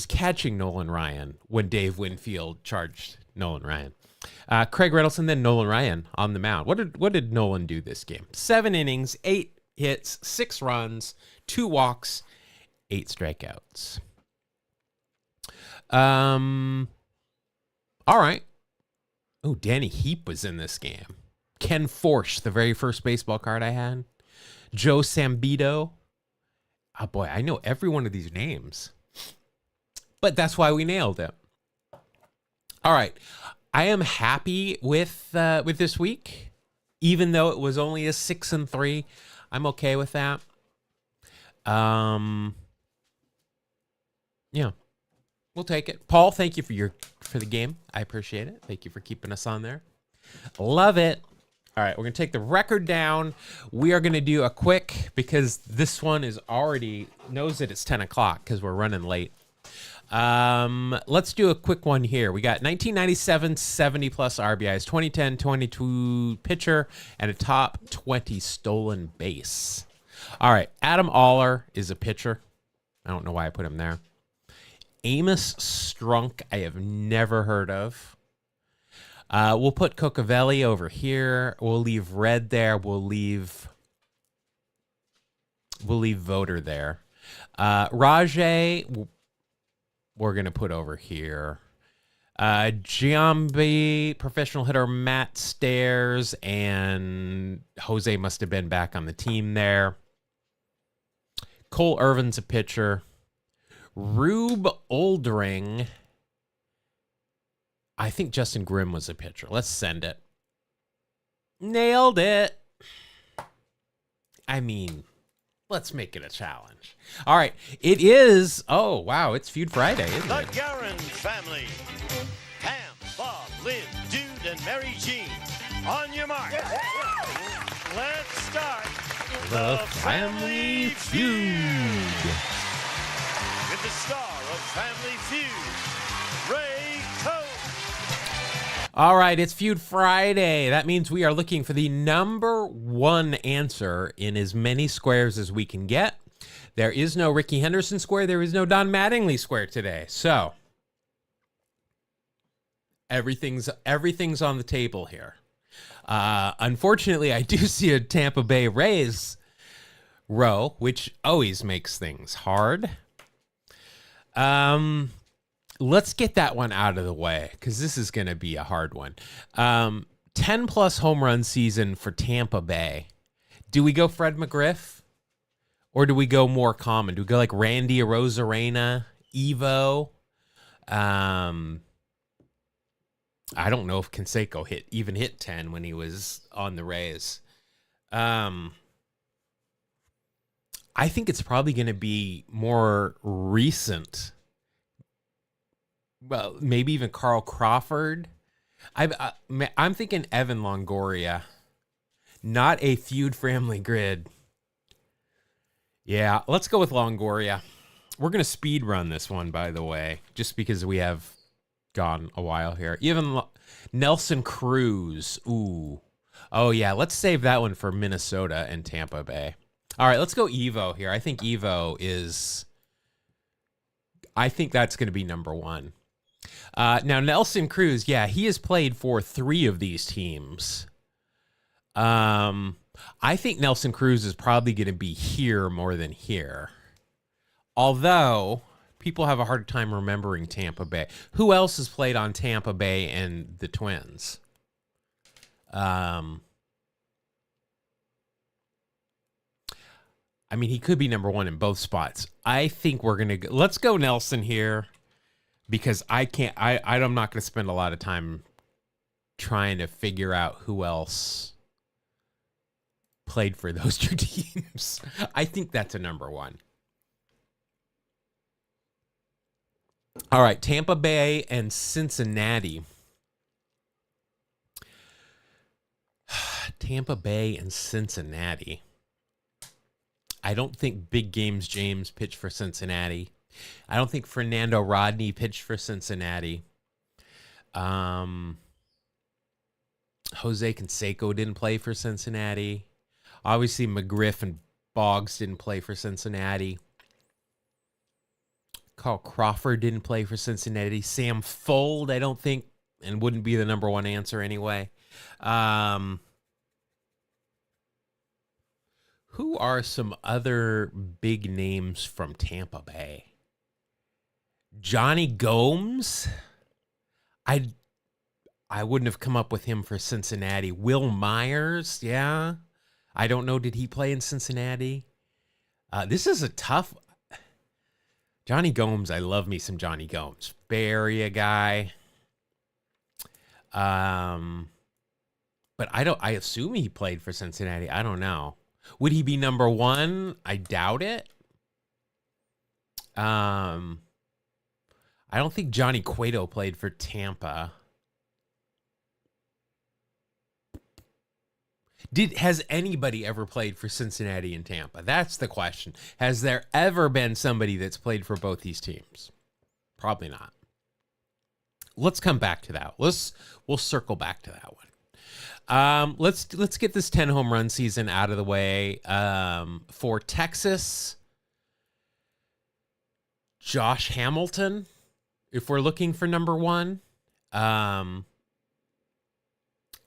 catching Nolan Ryan when Dave Winfield charged Nolan Ryan. Craig Reynolds, and then Nolan Ryan on the mound. What did Nolan do this game? 7 innings, 8 hits, 6 runs, 2 walks, 8 strikeouts. All right. Oh, Danny Heap was in this game. Ken Forsch, the very first baseball card I had. Joe Sambito. Oh boy, I know every one of these names. But that's why we nailed it. All right. I am happy with this week, even though it was only a 6-3. I'm okay with that. Yeah, we'll take it. Paul, thank you for the game. I appreciate it. Thank you for keeping us on there. Love it. All right, we're gonna take the record down. We are gonna do a quick, because this one is already knows that it's 10 o'clock because we're running late. Let's do a quick one here. We got 1997 70 plus RBIs, 2010 22 pitcher, and a top 20 stolen base. All right, Adam Oller is a pitcher. I don't know why I put him there. Amos Strunk, I have never heard of. We'll put Cocavelli over here. We'll leave Red there. We'll leave We'll leave voter there. Rajay, we're going to put over here. Giambi, professional hitter Matt Stairs, and Jose must have been back on the team there. Cole Irvin's a pitcher. Rube Oldring. I think Justin Grimm was a pitcher. Let's send it. Nailed it. I mean, let's make it a challenge. All right. It is. Oh, wow. It's Feud Friday, isn't The it? Guerin family. Pam, Bob, Lynn, Dude, and Mary Jean. On your mark. Let's start The Family Feud. with the star of Family Feud, Ray Coe. All right, it's Feud Friday. That means we are looking for the number one answer in as many squares as we can get. There is no Ricky Henderson square. There is no Don Mattingly square today. So everything's on the table here. Unfortunately, I do see a Tampa Bay Rays row, which always makes things hard. Let's get that one out of the way because this is going to be a hard one. 10 plus home run season for Tampa Bay. Do we go Fred McGriff or do we go more common? Do we go like Randy Arozarena, Evo? I don't know if Canseco even hit 10 when he was on the Rays. I think it's probably going to be more recent. Well, maybe even Carl Crawford. I'm thinking Evan Longoria. Not a Feud Family Grid. Yeah, let's go with Longoria. We're going to speed run this one, by the way, just because we have gone a while here. Even Nelson Cruz. Ooh. Oh, yeah, let's save that one for Minnesota and Tampa Bay. All right, let's go Evo here. I think that's going to be number one. Now, Nelson Cruz, yeah, he has played for 3 of these teams. I think Nelson Cruz is probably going to be here more than here. Although, people have a hard time remembering Tampa Bay. Who else has played on Tampa Bay and the Twins? I mean, he could be number one in both spots. I think we're going to let's go Nelson here because I'm not going to spend a lot of time trying to figure out who else played for those 2 teams. I think that's a number one. All right, Tampa Bay and Cincinnati. Tampa Bay and Cincinnati. I don't think Big Games James pitched for Cincinnati. I don't think Fernando Rodney pitched for Cincinnati. Jose Canseco didn't play for Cincinnati. Obviously, McGriff and Boggs didn't play for Cincinnati. Carl Crawford didn't play for Cincinnati. Sam Fold, I don't think, and wouldn't be the number one answer anyway. Who are some other big names from Tampa Bay? Johnny Gomes? I wouldn't have come up with him for Cincinnati. Will Myers? Yeah. I don't know. Did he play in Cincinnati? This is a tough... Johnny Gomes, I love me some Johnny Gomes. Bay Area guy. But I assume he played for Cincinnati. I don't know. Would he be number one? I doubt it. I don't think Johnny Cueto played for Tampa. Has anybody ever played for Cincinnati and Tampa? That's the question. Has there ever been somebody that's played for both these teams? Probably not. Let's come back to that. We'll circle back to that one. Let's get this 10 home run season out of the way. For Texas, Josh Hamilton, if we're looking for number one. I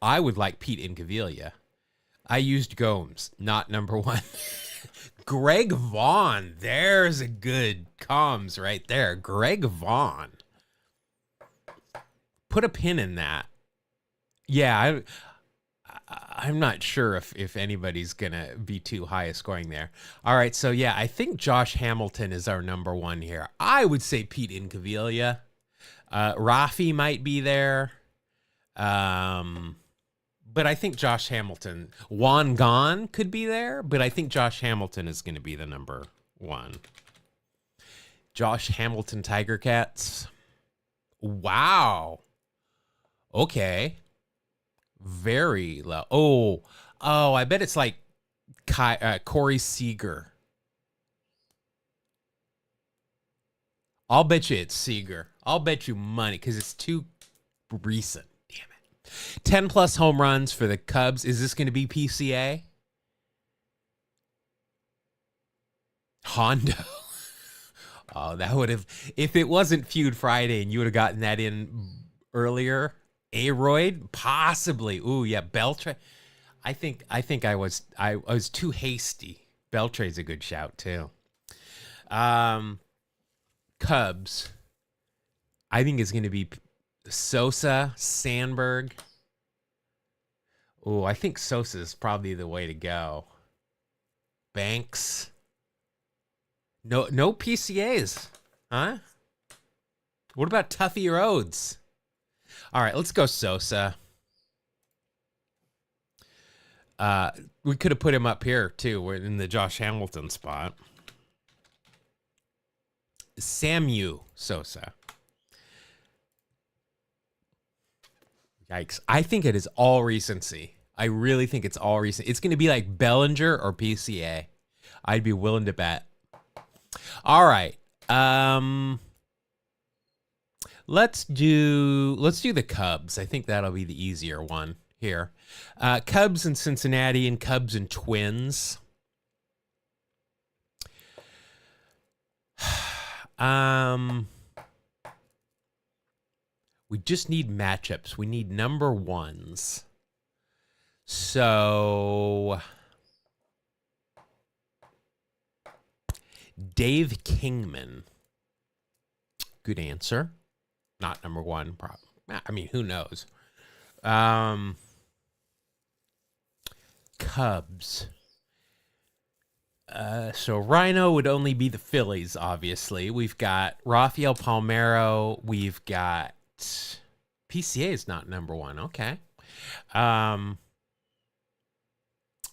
would like Pete Incaviglia. I used Gomes, not number one. Greg Vaughn. There's a good comms right there. Greg Vaughn. Put a pin in that. Yeah, I'm not sure if anybody's going to be too high a scoring there. All right, so yeah, I think Josh Hamilton is our number one here. I would say Pete Incaviglia. Rafi might be there. But I think Josh Hamilton. Juan Gon could be there, but I think Josh Hamilton is going to be the number one. Josh Hamilton Tiger Cats. Wow. Okay. Very low. Oh, I bet it's like Corey Seager. I'll bet you it's Seager. I'll bet you money because it's too recent. Damn it. 10 plus home runs for the Cubs. Is this going to be PCA? Hondo. Oh, that would have, if it wasn't Feud Friday and you would have gotten that in earlier. Aroyd, possibly. Ooh, yeah, Beltre. I think I was too hasty. Beltre's a good shout too. Cubs. I think it's going to be Sosa, Sandberg. Ooh, I think Sosa is probably the way to go. Banks. No PCAs, huh? What about Tuffy Rhodes? All right, let's go Sosa. We could have put him up here too. We're in the Josh Hamilton spot. Samu Sosa. Yikes. I think it is all recency. I really think it's all recent. It's going to be like Bellinger or PCA. I'd be willing to bet. All right. Let's do the Cubs. I think that'll be the easier one here. Cubs and Cincinnati and Cubs and Twins. We just need matchups. We need number ones. So Dave Kingman. Good answer. Not number one. I mean, who knows? Cubs. So Rhino would only be the Phillies, obviously. We've got Rafael Palmeiro. We've got PCA is not number one. Okay.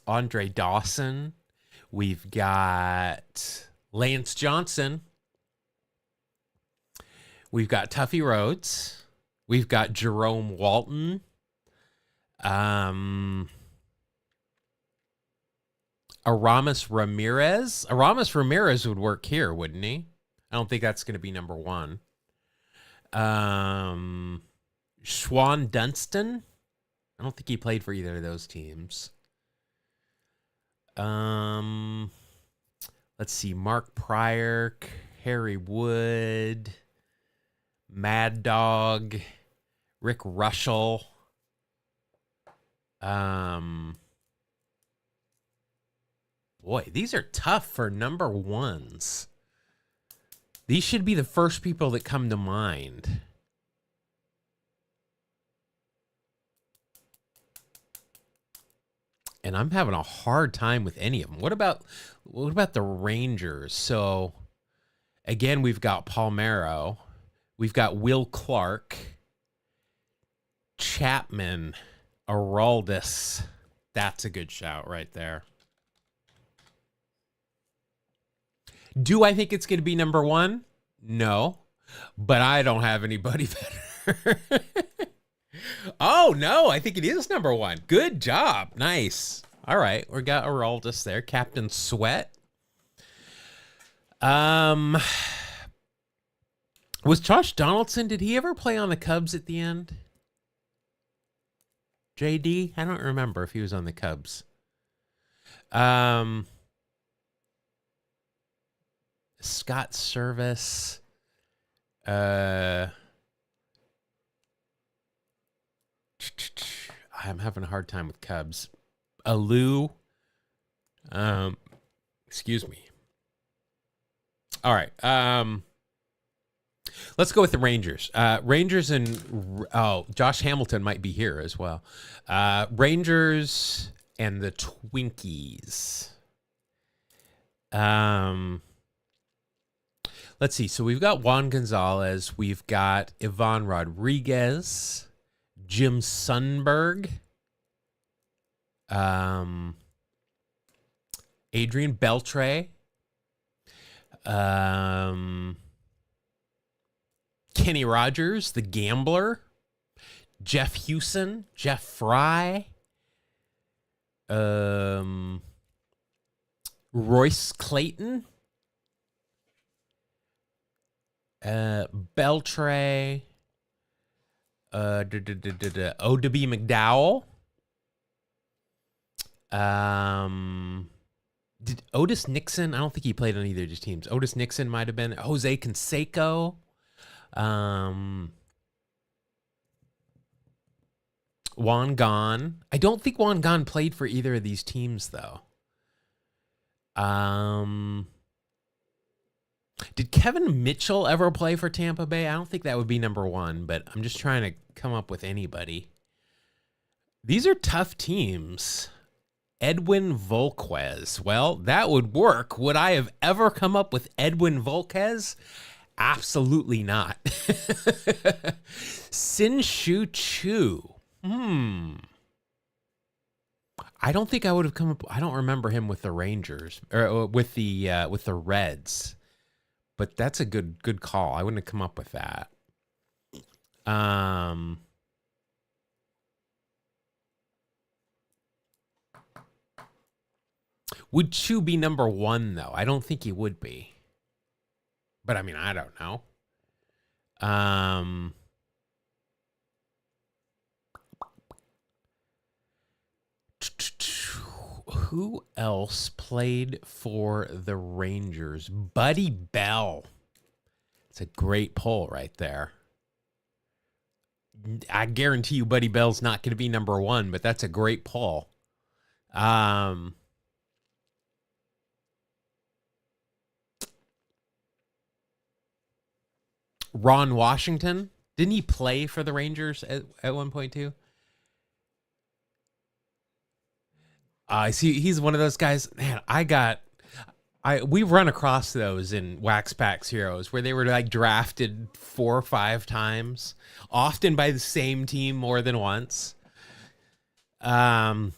Andre Dawson. We've got Lance Johnson. We've got Tuffy Rhodes. We've got Jerome Walton. Aramis Ramirez. Aramis Ramirez would work here, wouldn't he? I don't think that's going to be number one. Schwan Dunston. I don't think he played for either of those teams. Let's see. Mark Pryor, Harry Wood, Mad Dog, Rick Russell. Boy, these are tough for number ones. These should be the first people that come to mind. And I'm having a hard time with any of them. What about the Rangers? So, again, we've got Palmeiro. We've got Will Clark, Chapman, Aroldis. That's a good shout right there. Do I think it's going to be number one? No, but I don't have anybody better. Oh, no, I think it is number one. Good job. Nice. All right, we got Aroldis there. Captain Sweat. Was Josh Donaldson, did he ever play on the Cubs at the end? JD? I don't remember if he was on the Cubs. Scott Service. I'm having a hard time with Cubs. Alou. Excuse me. All right. Let's go with the Rangers. Rangers and Josh Hamilton might be here as well. Rangers and the Twinkies. Let's see. So we've got Juan Gonzalez. We've got Ivan Rodriguez, Jim Sundberg, Adrian Beltre, Kenny Rogers, the Gambler, Jeff Hewson, Jeff Fry, Royce Clayton, Beltre, O.W. McDowell, did Otis Nixon? I don't think he played on either of these teams. Otis Nixon might have been. Jose Canseco. Juan Gon. I don't think Juan Gon played for either of these teams, though. Did Kevin Mitchell ever play for Tampa Bay? I don't think that would be number one, but I'm just trying to come up with anybody. These are tough teams. Edwin Volquez. Well, that would work. Would I have ever come up with Edwin Volquez? Absolutely not. Sin-Shu Chu. I don't think I would have come up. I don't remember him with the Rangers or with the Reds. But that's a good call. I wouldn't have come up with that. Would Chu be number one, though? I don't think he would be. But, I mean, I don't know. Who else played for the Rangers? Buddy Bell. It's a great poll right there. I guarantee you Buddy Bell's not going to be number one, but that's a great poll. Ron Washington. Didn't he play for the Rangers at one point too? I see. He's one of those guys. Man, we run across those in Wax Packs Heroes where they were like drafted 4 or 5 times, often by the same team more than once. And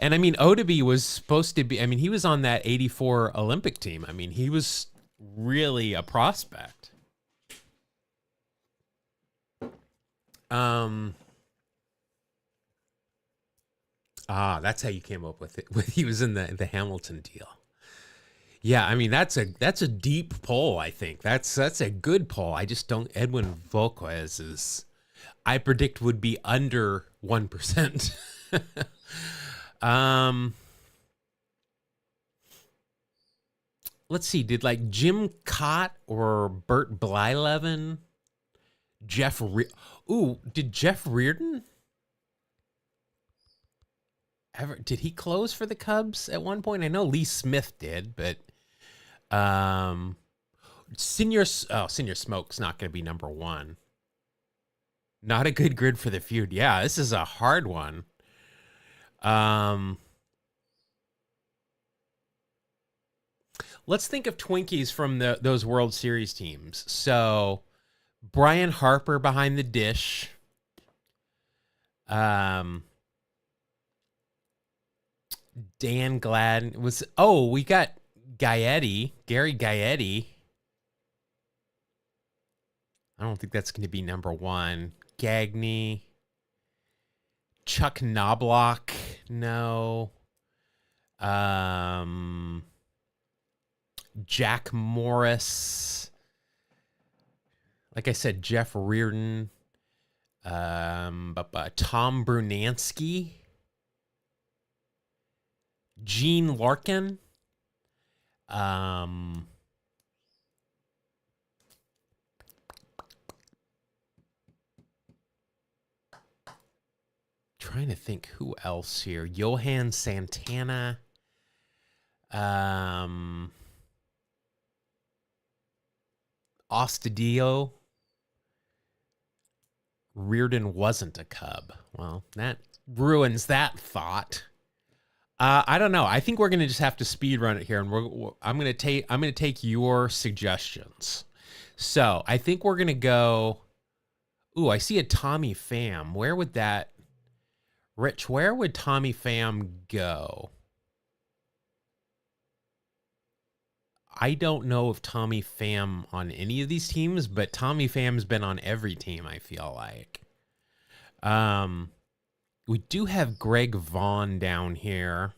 I mean, Odabe was supposed to be. I mean, he was on that '84 Olympic team. I mean, he was really a prospect. That's how you came up with it. He was in the Hamilton deal. Yeah, I mean that's a deep poll. I think that's a good poll. I just don't. Edwin Volquez is, I predict, would be under 1%. Let's see. Did like Jim Cott or Bert Blyleven? Did Jeff Reardon? Did he close for the Cubs at one point? I know Lee Smith did, but Senior Smoke's not going to be number one. Not a good grid for the feud. Yeah, this is a hard one. Let's think of Twinkies from those World Series teams. So Brian Harper behind the dish. Dan Gladden was. Oh, we got Gary Gaetti. I don't think that's going to be number one. Gagne. Chuck Knobloch. No. Jack Morris. Like I said, Jeff Reardon. Tom Brunansky. Gene Larkin. Trying to think who else here. Johan Santana. Ostadio. Reardon wasn't a Cub. Well, that ruins that thought. I don't know. I think we're gonna just have to speed run it here, and I'm gonna take your suggestions. So I think we're gonna go. Ooh, I see a Tommy Pham. Where would that, Rich? Where would Tommy Pham go? I don't know if Tommy Pham on any of these teams, but Tommy Pham's been on every team, I feel like. We do have Greg Vaughn down here.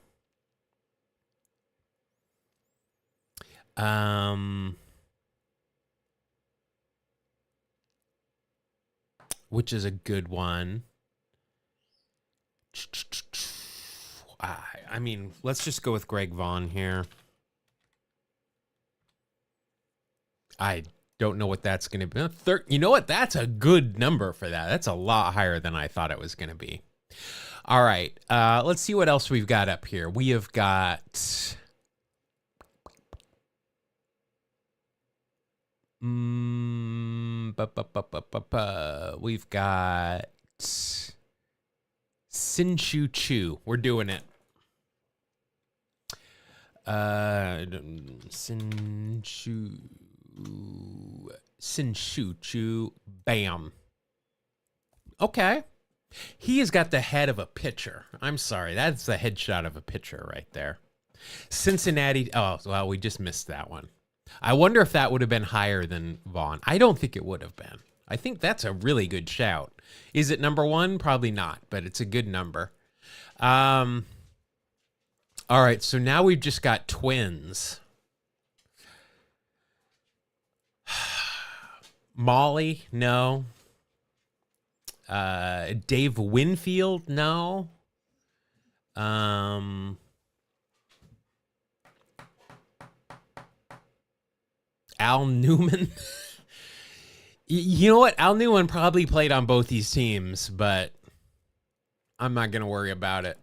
Which is a good one. I mean, let's just go with Greg Vaughn here. I don't know what that's going to be. You know what? That's a good number for that. That's a lot higher than I thought it was going to be. All right. Let's see what else we've got up here. We have got... We've got Sin-Shu Choo. We're doing it. Sin-Shu Choo. Bam. Okay. He has got the head of a pitcher. I'm sorry. That's the headshot of a pitcher right there. Cincinnati. Oh, well, we just missed that one. I wonder if that would have been higher than Vaughn. I don't think it would have been. I think that's a really good shout. Is it number one? Probably not, but it's a good number. All right, so now we've just got Twins. Molly, no. Dave Winfield, no. Al Newman. You know what? Al Newman probably played on both these teams, but I'm not going to worry about it.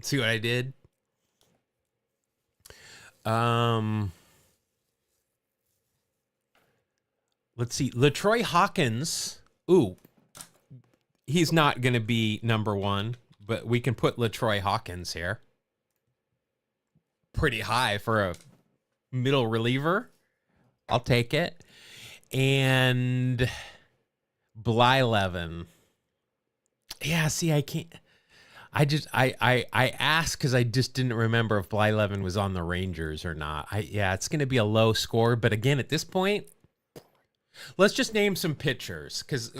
See what I did? Let's see. LaTroy Hawkins. Ooh. He's not going to be number one, but we can put LaTroy Hawkins here. Pretty high for a middle reliever. I'll take it. And Blyleven. Yeah, see, I can't. I asked because I just didn't remember if Blyleven was on the Rangers or not. Yeah, it's going to be a low score. But again, at this point, let's just name some pitchers because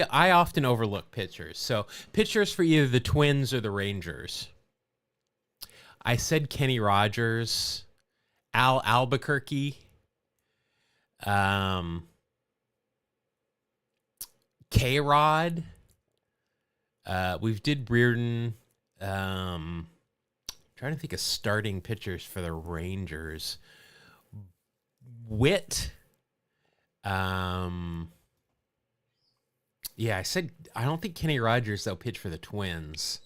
I often overlook pitchers. So pitchers for either the Twins or the Rangers. I said Kenny Rogers, Al Albuquerque, K-Rod. We've did Reardon. Trying to think of starting pitchers for the Rangers. Witt. Yeah, I said I don't think Kenny Rogers though pitch for the Twins.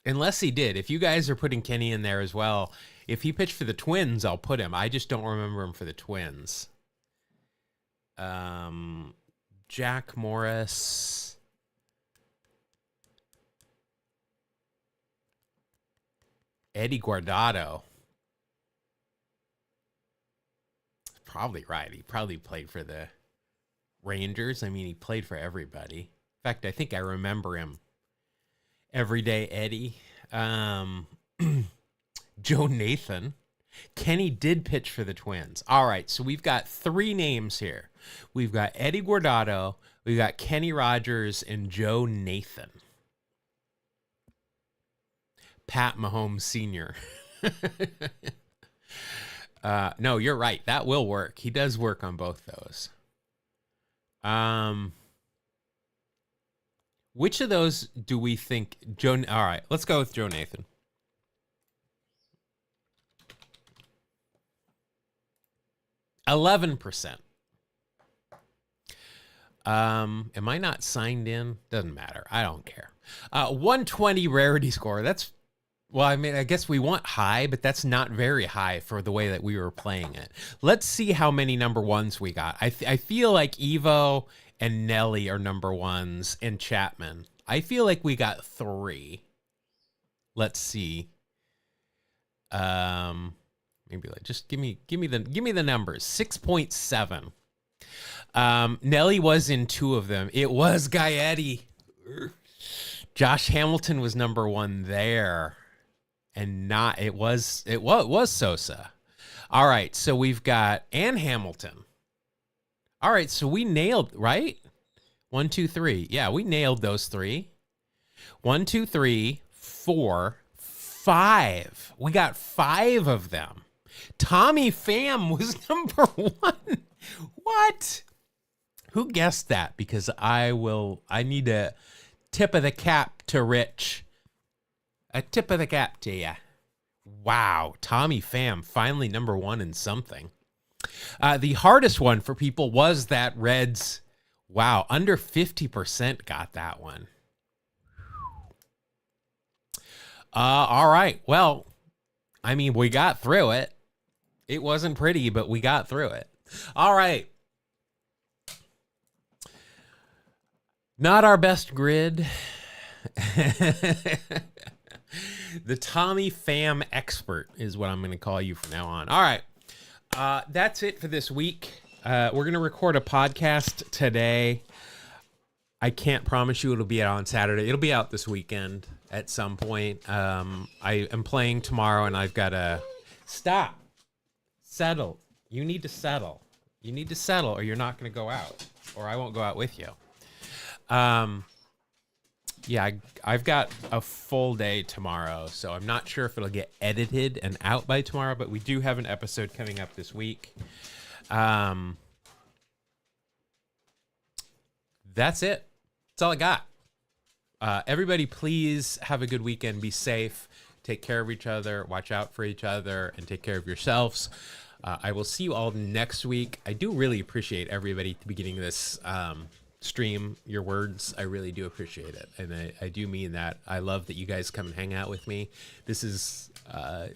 Unless he did. If you guys are putting Kenny in there as well, if he pitched for the Twins, I'll put him. I just don't remember him for the Twins. Jack Morris. Eddie Guardado. Probably right. He probably played for the Rangers. I mean, he played for everybody. In fact, I think I remember him. Everyday Eddie. Joe Nathan. Kenny did pitch for the Twins. All right, so we've got three names here. We've got Eddie Guardado, we've got Kenny Rogers, and Joe Nathan. Pat Mahomes Sr. No, you're right. That will work. He does work on both those. Which of those do we think Joe? All right, let's go with Joe Nathan. %. Am I not signed in? Doesn't matter. I don't care. 120 rarity score. That's, well, I mean, I guess we want high, but that's not very high for the way that we were playing it. Let's see how many number ones we got. I feel like Evo and Nelly are number ones, and Chapman. I feel like we got 3. Let's see. Maybe like just give me the numbers. 6.7. Nelly was in 2 of them. It was Gaetti. Josh Hamilton was number 1 there, and not it was Sosa. All right, so we've got and Hamilton. All right, so we nailed, right? 1, 2, 3. Yeah, we nailed those 3. 1, 2, 3, 4, 5. We got 5 of them. Tommy Pham was number 1. What? Who guessed that? Because I need a tip of the cap to Rich. A tip of the cap to you. Wow. Tommy Pham, finally number 1 in something. The hardest one for people was that Reds. Wow. Under 50% got that one. All right. Well, I mean, we got through it. It wasn't pretty, but we got through it. All right. Not our best grid. The Tommy Pham expert is what I'm going to call you from now on. All right. That's it for this week. We're going to record a podcast today. I can't promise you it'll be out on Saturday. It'll be out this weekend at some point. I am playing tomorrow, and I've got to stop. Settle. You need to settle. You need to settle, or you're not going to go out, or I won't go out with you. Yeah, I've got a full day tomorrow, so I'm not sure if it'll get edited and out by tomorrow, but we do have an episode coming up this week. That's it. That's all I got. Everybody, please have a good weekend. Be safe. Take care of each other. Watch out for each other, and take care of yourselves. I will see you all next week. I do really appreciate everybody at the beginning of this stream, your words. I really do appreciate it, and I do mean that. I love that you guys come and hang out with me. This is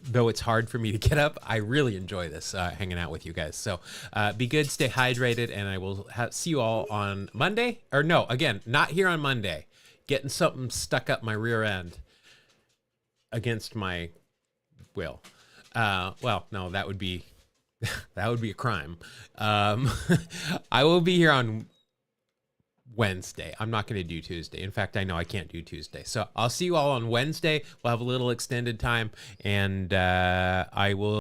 though it's hard for me to get up, I really enjoy this hanging out with you guys. So be good, stay hydrated, and I will see you all on Monday. Or no, again, not here on Monday. Getting something stuck up my rear end against my will. Well, no, that would be a crime. I will be here on Wednesday. I'm not going to do Tuesday. In fact, I know I can't do Tuesday. So I'll see you all on Wednesday. We'll have a little extended time, and I will